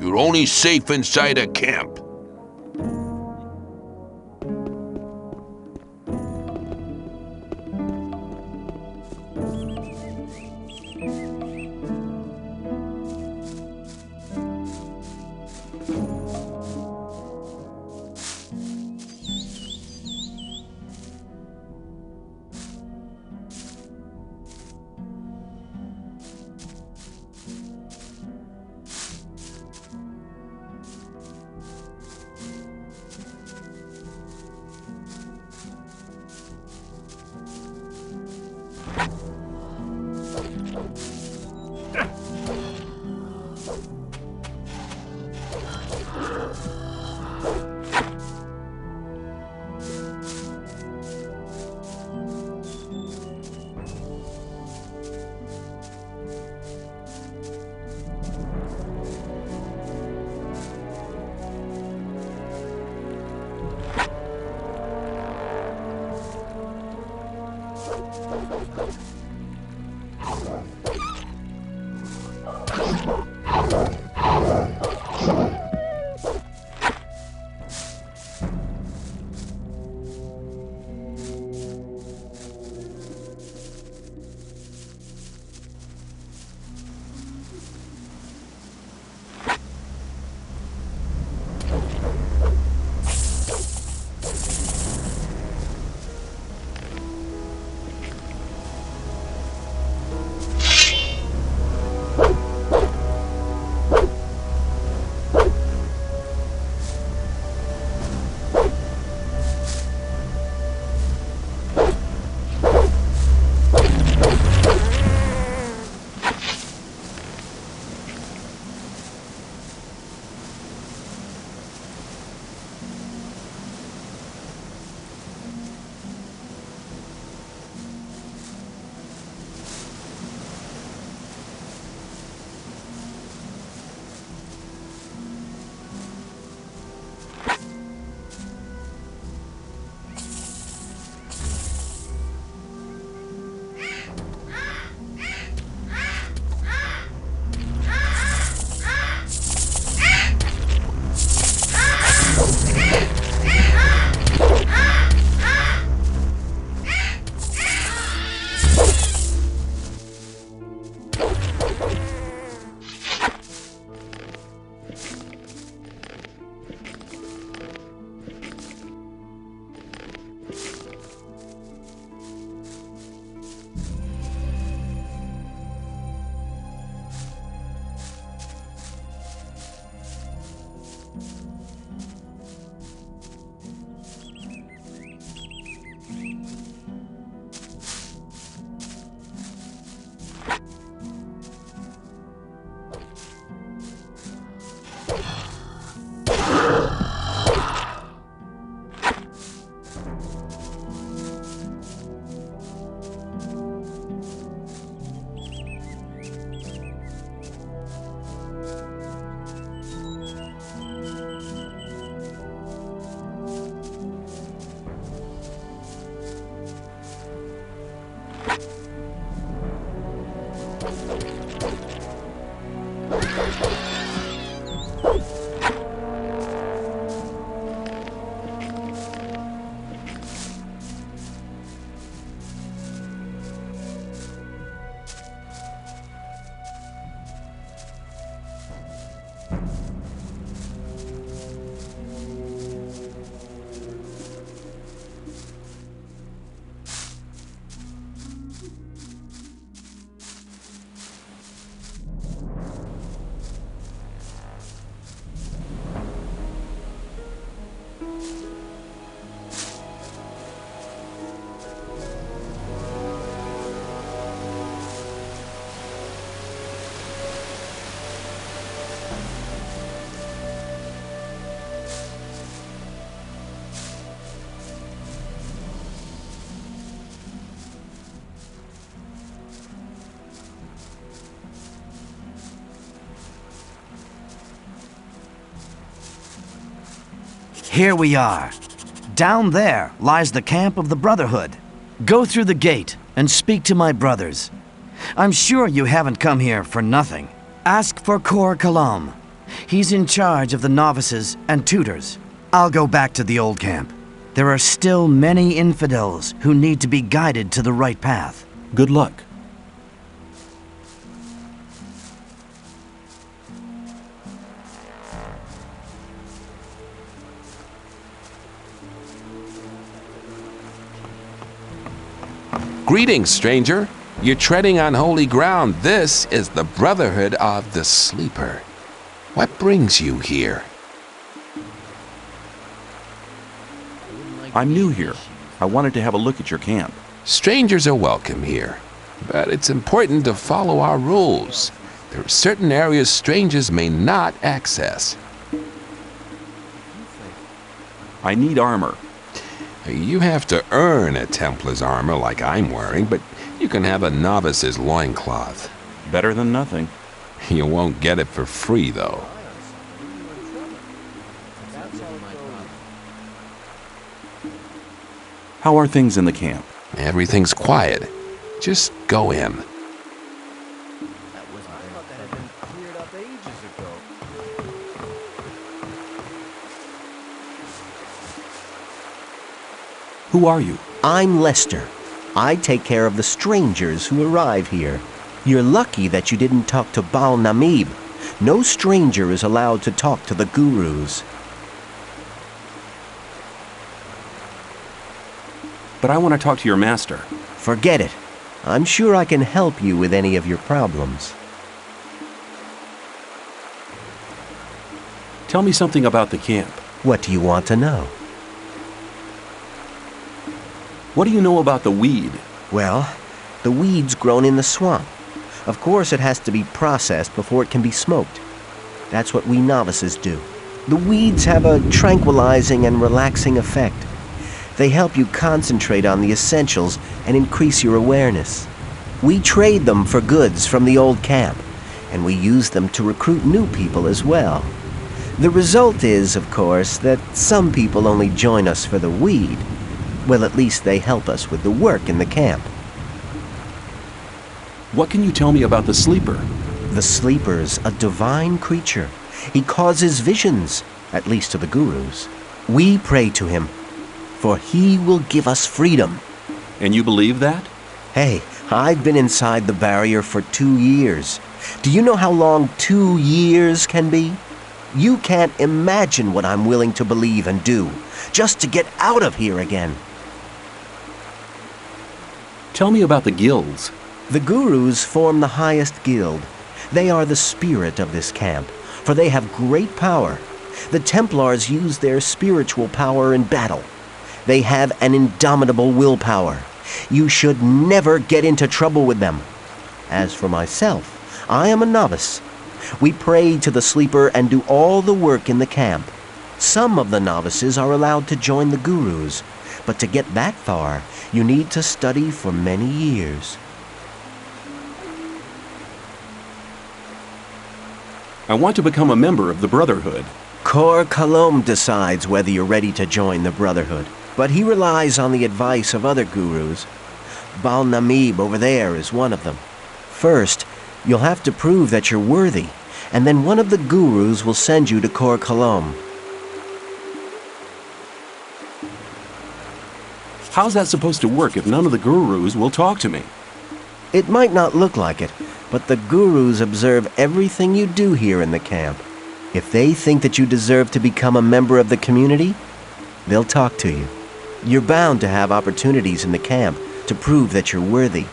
You're only safe inside a camp. Here we are. Down there lies the camp of the Brotherhood. Go through the gate and speak to my brothers. I'm sure you haven't come here for nothing. Ask for Kor Kalam. He's in charge of the novices and tutors. I'll go back to the old camp. There are still many infidels who need to be guided to the right path. Good luck. Greetings, stranger. You're treading on holy ground. This is the Brotherhood of the Sleeper. What brings you here? I'm new here. I wanted to have a look at your camp. Strangers are welcome here, but it's important to follow our rules. There are certain areas strangers may not access. I need armor. You have to earn a Templar's armor like I'm wearing, but you can have a novice's loincloth. Better than nothing. You won't get it for free, though. How are things in the camp? Everything's quiet. Just go in. Who are you? I'm Lester. I take care of the strangers who arrive here. You're lucky that you didn't talk to Baal Namib. No stranger is allowed to talk to the gurus. But I want to talk to your master. Forget it. I'm sure I can help you with any of your problems. Tell me something about the camp. What do you want to know? What do you know about the weed? Well, the weed's grown in the swamp. Of course, it has to be processed before it can be smoked. That's what we novices do. The weeds have a tranquilizing and relaxing effect. They help you concentrate on the essentials and increase your awareness. We trade them for goods from the old camp, and we use them to recruit new people as well. The result is, of course, that some people only join us for the weed. Well, at least they help us with the work in the camp. What can you tell me about the Sleeper? The Sleeper's a divine creature. He causes visions, at least to the gurus. We pray to him, for he will give us freedom. And you believe that? Hey, I've been inside the barrier for 2 years. Do you know how long 2 years can be? You can't imagine what I'm willing to believe and do, just to get out of here again. Tell me about the guilds. The gurus form the highest guild. They are the spirit of this camp, for they have great power. The Templars use their spiritual power in battle. They have an indomitable willpower. You should never get into trouble with them. As for myself, I am a novice. We pray to the Sleeper and do all the work in the camp. Some of the novices are allowed to join the gurus, but to get that far, you need to study for many years. I want to become a member of the Brotherhood. Kor Kalom decides whether you're ready to join the Brotherhood, but he relies on the advice of other gurus. Baal Namib over there is one of them. First, You'll have to prove that you're worthy, and then one of the gurus will send you to Kor Kalom. How's that supposed to work if none of the gurus will talk to me? It might not look like it, but the gurus observe everything you do here in the camp. If they think that you deserve to become a member of the community, they'll talk to you. You're bound to have opportunities in the camp to prove that you're worthy.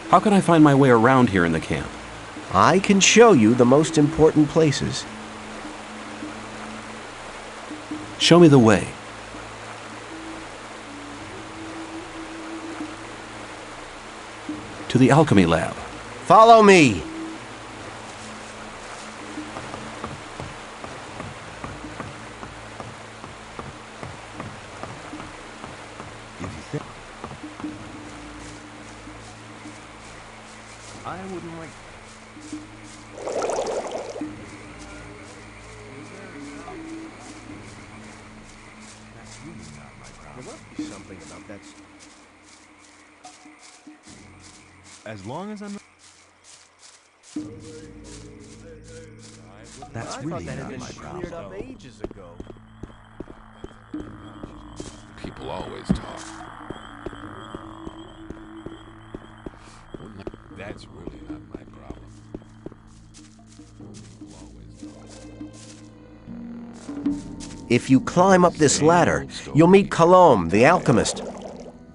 How can I find my way around here in the camp? I can show you the most important places. Show me the way. To the alchemy lab. Follow me! I wouldn't like... That's really not my problem. There must be something about that... As long as I'm... That's really not my problem. Up ages ago. People always talk. That's really not my problem. If you climb up this ladder, you'll meet Kalom, the alchemist.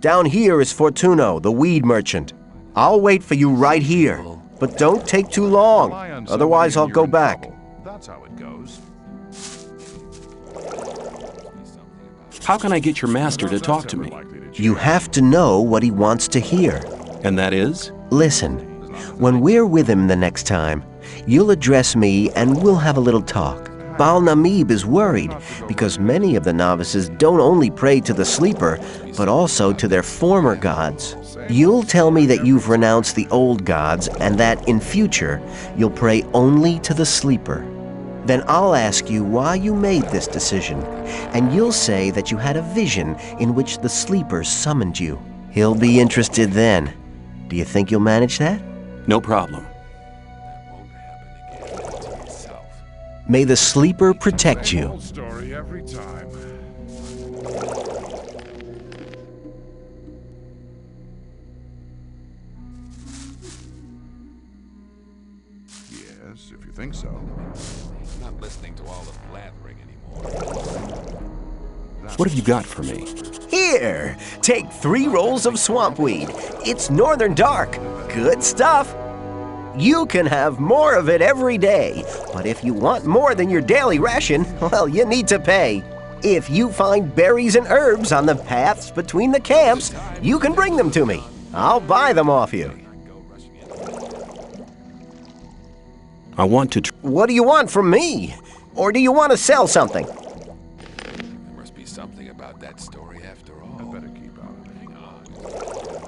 Down here is Fortuno, the weed merchant. I'll wait for you right here, but don't take too long, otherwise I'll go back. That's how it goes. How can I get your master to talk to me? You have to know what he wants to hear. And that is? Listen, when we're with him the next time, you'll address me and we'll have a little talk. Baal Namib is worried because many of the novices don't only pray to the sleeper, but also to their former gods. You'll tell me that you've renounced the old gods and that in future you'll pray only to the sleeper. Then I'll ask you why you made this decision, and you'll say that you had a vision in which the sleeper summoned you. He'll be interested then. Do you think you'll manage that? No problem. May the sleeper protect you. Old story every time. Yes, if you think so. I'm not listening to all the blathering anymore. What have you got for me? Here, take 3 rolls of swampweed. It's northern dark. Good stuff. You can have more of it every day, but if you want more than your daily ration, well, you need to pay. If you find berries and herbs on the paths between the camps, you can bring them to me. I'll buy them off you. I want to... What do you want from me? Or do you want to sell something? There must be something about that story after all. I better keep out of it. Hang on.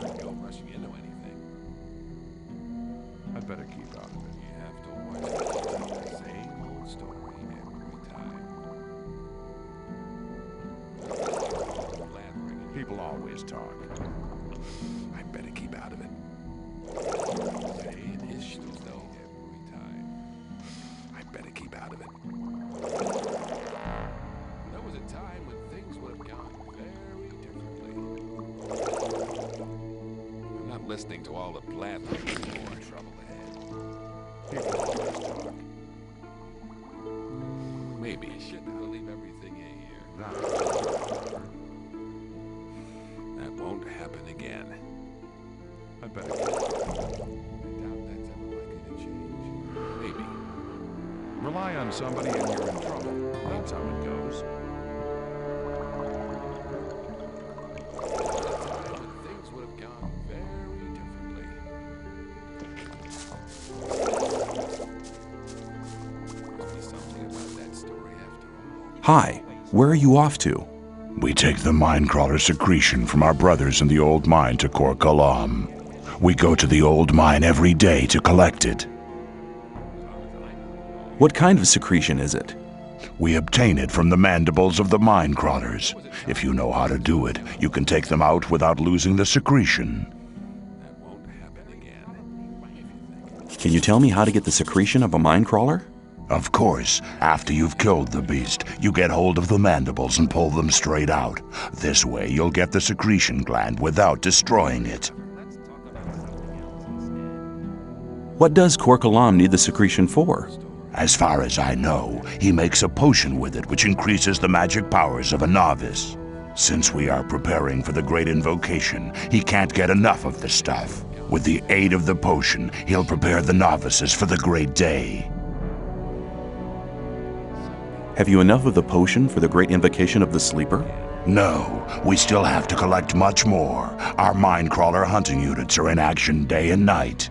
Don't go rushing into anything. I better keep out of it. You have to watch the same old story every time. People always talk. I better keep out of it. Saying his though every time. I better keep out of it. There was a time when things would have gone very differently. I'm not listening to all the blathering anymore. Trouble ahead. People always talk. Maybe I shouldn't believe everything you hear. That won't happen again. I better keep out of it. I doubt that's ever likely to change. Maybe. Rely on somebody and you're in trouble. That's how it goes. Things would have gone very differently. Must be something about that story after all. Hi, where are you off to? We take the Minecrawler secretion from our brothers in the old mine to Kor Kalom. We go to the old mine every day to collect it. What kind of secretion is it? We obtain it from the mandibles of the mine crawlers. If you know how to do it, you can take them out without losing the secretion. Can you tell me how to get the secretion of a mine crawler? Of course. After you've killed the beast, you get hold of the mandibles and pull them straight out. This way, you'll get the secretion gland without destroying it. What does Korkalam need the secretion for? As far as I know, he makes a potion with it which increases the magic powers of a novice. Since we are preparing for the great invocation, he can't get enough of the stuff. With the aid of the potion, he'll prepare the novices for the great day. Have you enough of the potion for the great invocation of the Sleeper? No, we still have to collect much more. Our mine crawler hunting units are in action day and night.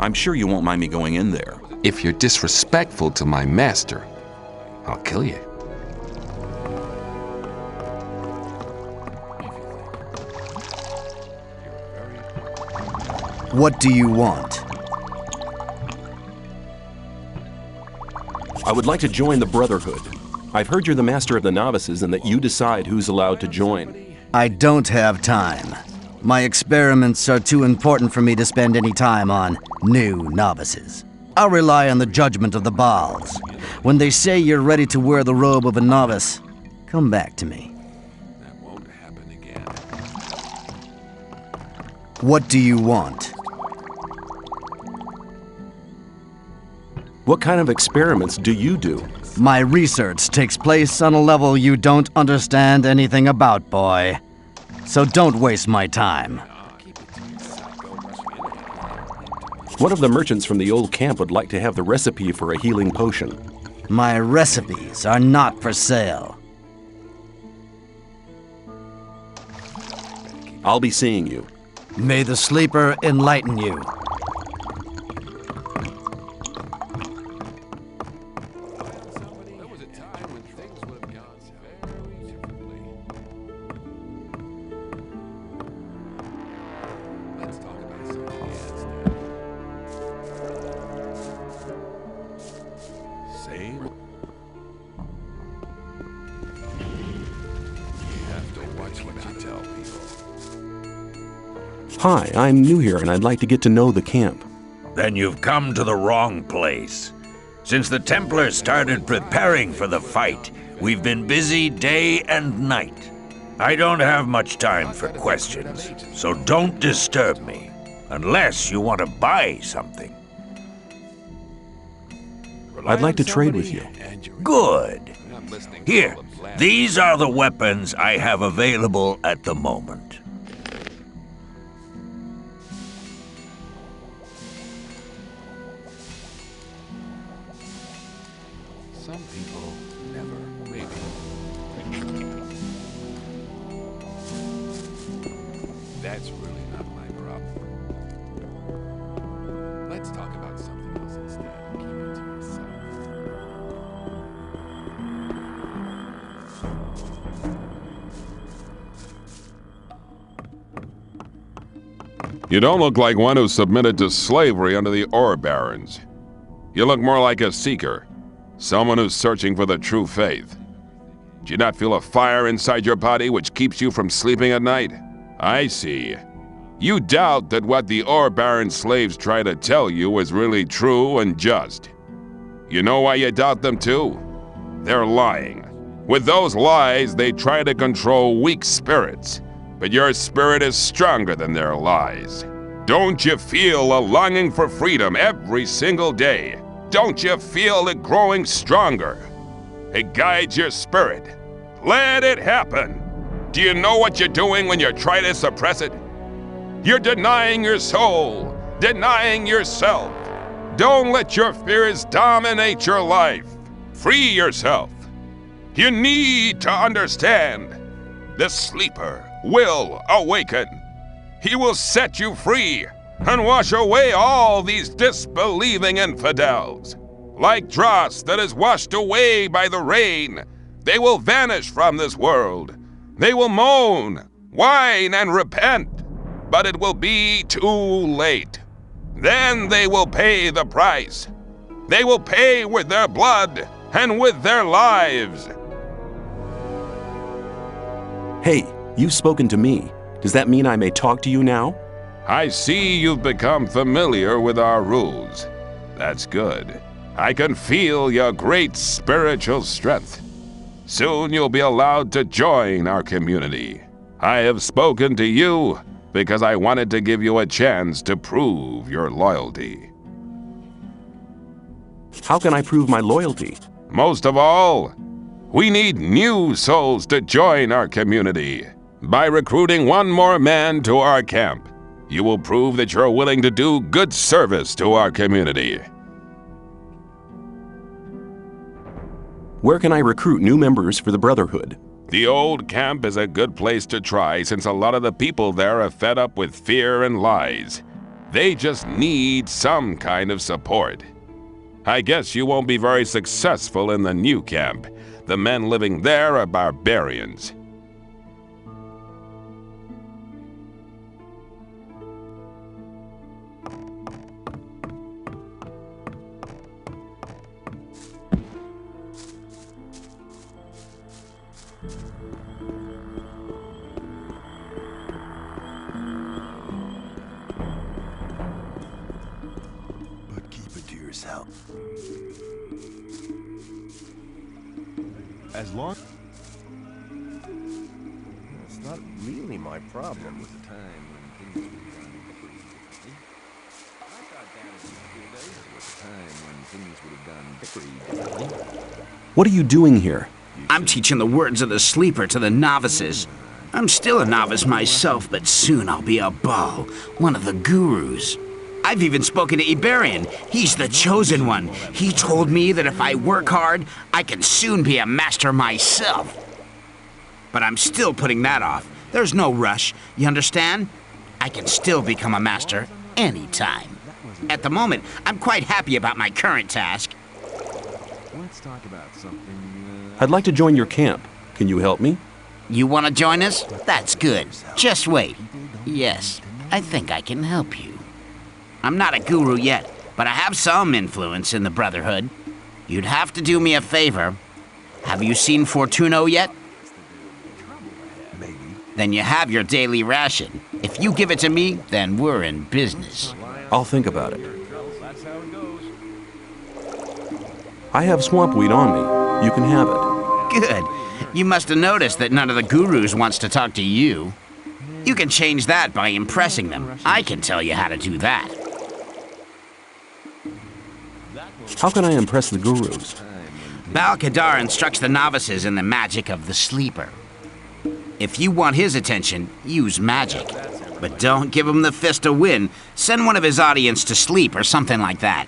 I'm sure you won't mind me going in there. If you're disrespectful to my master, I'll kill you. What do you want? I would like to join the Brotherhood. I've heard you're the master of the novices and that you decide who's allowed to join. I don't have time. My experiments are too important for me to spend any time on new novices. I'll rely on the judgment of the Baals. When they say you're ready to wear the robe of a novice, come back to me. That won't happen again. What do you want? What kind of experiments do you do? My research takes place on a level you don't understand anything about, boy. So don't waste my time. One of the merchants from the old camp would like to have the recipe for a healing potion. My recipes are not for sale. I'll be seeing you. May the Sleeper enlighten you. Hi, I'm new here and I'd like to get to know the camp. Then you've come to the wrong place. Since the Templars started preparing for the fight, we've been busy day and night. I don't have much time for questions, so don't disturb me, unless you want to buy something. I'd like to trade with you. Good. Here, these are the weapons I have available at the moment. Some people never, maybe. That's really not my problem. Let's talk about something else instead. Keep it to yourself. You don't look like one who submitted to slavery under the ore barons. You look more like a seeker. Someone who's searching for the true faith. Do you not feel a fire inside your body which keeps you from sleeping at night? I see. You doubt that what the ore baron slaves try to tell you is really true and just. You know why you doubt them too? They're lying. With those lies, they try to control weak spirits. But your spirit is stronger than their lies. Don't you feel a longing for freedom every single day? Don't you feel it growing stronger? It guides your spirit. Let it happen. Do you know what you're doing when you try to suppress it? You're denying your soul, denying yourself. Don't let your fears dominate your life. Free yourself. You need to understand. The Sleeper will awaken. He will set you free and wash away all these disbelieving infidels. Like dross that is washed away by the rain, they will vanish from this world. They will moan, whine, and repent, but it will be too late. Then they will pay the price. They will pay with their blood and with their lives. Hey, you've spoken to me. Does that mean I may talk to you now? I see you've become familiar with our rules. That's good. I can feel your great spiritual strength. Soon you'll be allowed to join our community. I have spoken to you because I wanted to give you a chance to prove your loyalty. How can I prove my loyalty? Most of all, we need new souls to join our community. By recruiting one more man to our camp, you will prove that you're willing to do good service to our community. Where can I recruit new members for the Brotherhood? The old camp is a good place to try since a lot of the people there are fed up with fear and lies. They just need some kind of support. I guess you won't be very successful in the new camp. The men living there are barbarians. As long... It's not really my problem. What are you doing here? I'm teaching the words of the sleeper to the novices. I'm still a novice myself, but soon I'll be a Baal, one of the gurus. I've even spoken to Iberian. He's the chosen one. He told me that if I work hard, I can soon be a master myself. But I'm still putting that off. There's no rush, you understand? I can still become a master anytime. At the moment, I'm quite happy about my current task. Let's talk about something... I'd like to join your camp. Can you help me? You want to join us? That's good. Just wait. Yes, I think I can help you. I'm not a guru yet, but I have some influence in the Brotherhood. You'd have to do me a favor. Have you seen Fortuno yet? Then you have your daily ration. If you give it to me, then we're in business. I'll think about it. I have swamp weed on me. You can have it. Good. You must have noticed that none of the gurus wants to talk to you. You can change that by impressing them. I can tell you how to do that. How can I impress the gurus? Bal-Kadar instructs the novices in the magic of the sleeper. If you want his attention, use magic. But don't give him the fist to win. Send one of his audience to sleep or something like that.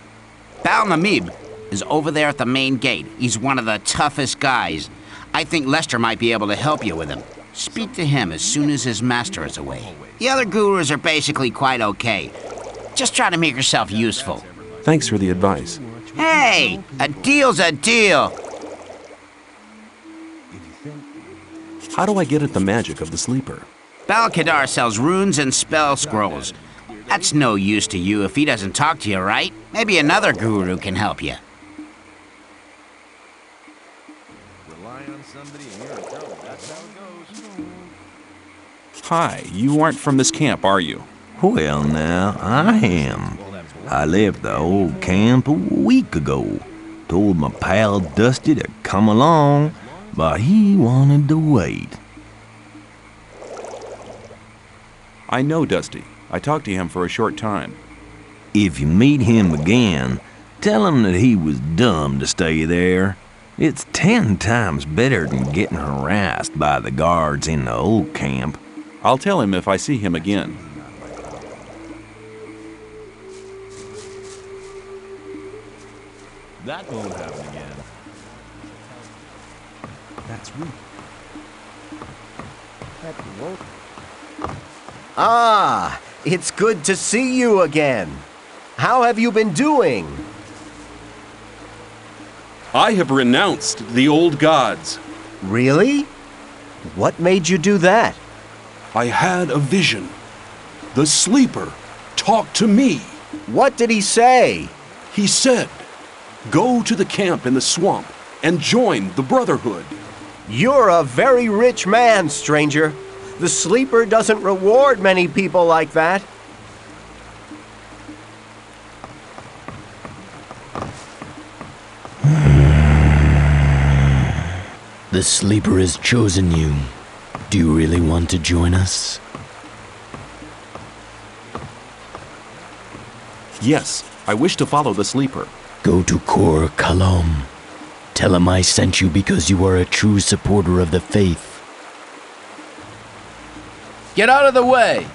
Bal-Namib is over there at the main gate. He's one of the toughest guys. I think Lester might be able to help you with him. Speak to him as soon as his master is away. The other gurus are basically quite okay. Just try to make yourself useful. Thanks for the advice. Hey, a deal's a deal. How do I get at the magic of the sleeper? Bal-Kadar sells runes and spell scrolls. That's no use to you if he doesn't talk to you, right? Maybe another guru can help you. Rely on somebody and you're in trouble. That's how it goes. Hi, you aren't from this camp, are you? Well, now, I am. I left the old camp a week ago. Told my pal Dusty to come along, but he wanted to wait. I know Dusty. I talked to him for a short time. If you meet him again, tell him that he was dumb to stay there. It's 10 times better than getting harassed by the guards in the old camp. I'll tell him if I see him again. That won't happen again. That's weak. That won't. Ah, it's good to see you again. How have you been doing? I have renounced the old gods. Really? What made you do that? I had a vision. The sleeper talked to me. What did he say? He said, "Go to the camp in the swamp and join the Brotherhood." You're a very rich man, stranger. The sleeper doesn't reward many people like that. The sleeper has chosen you. Do you really want to join us? Yes, I wish to follow the sleeper. Go to Kor Kalom. Tell him I sent you because you are a true supporter of the faith. Get out of the way!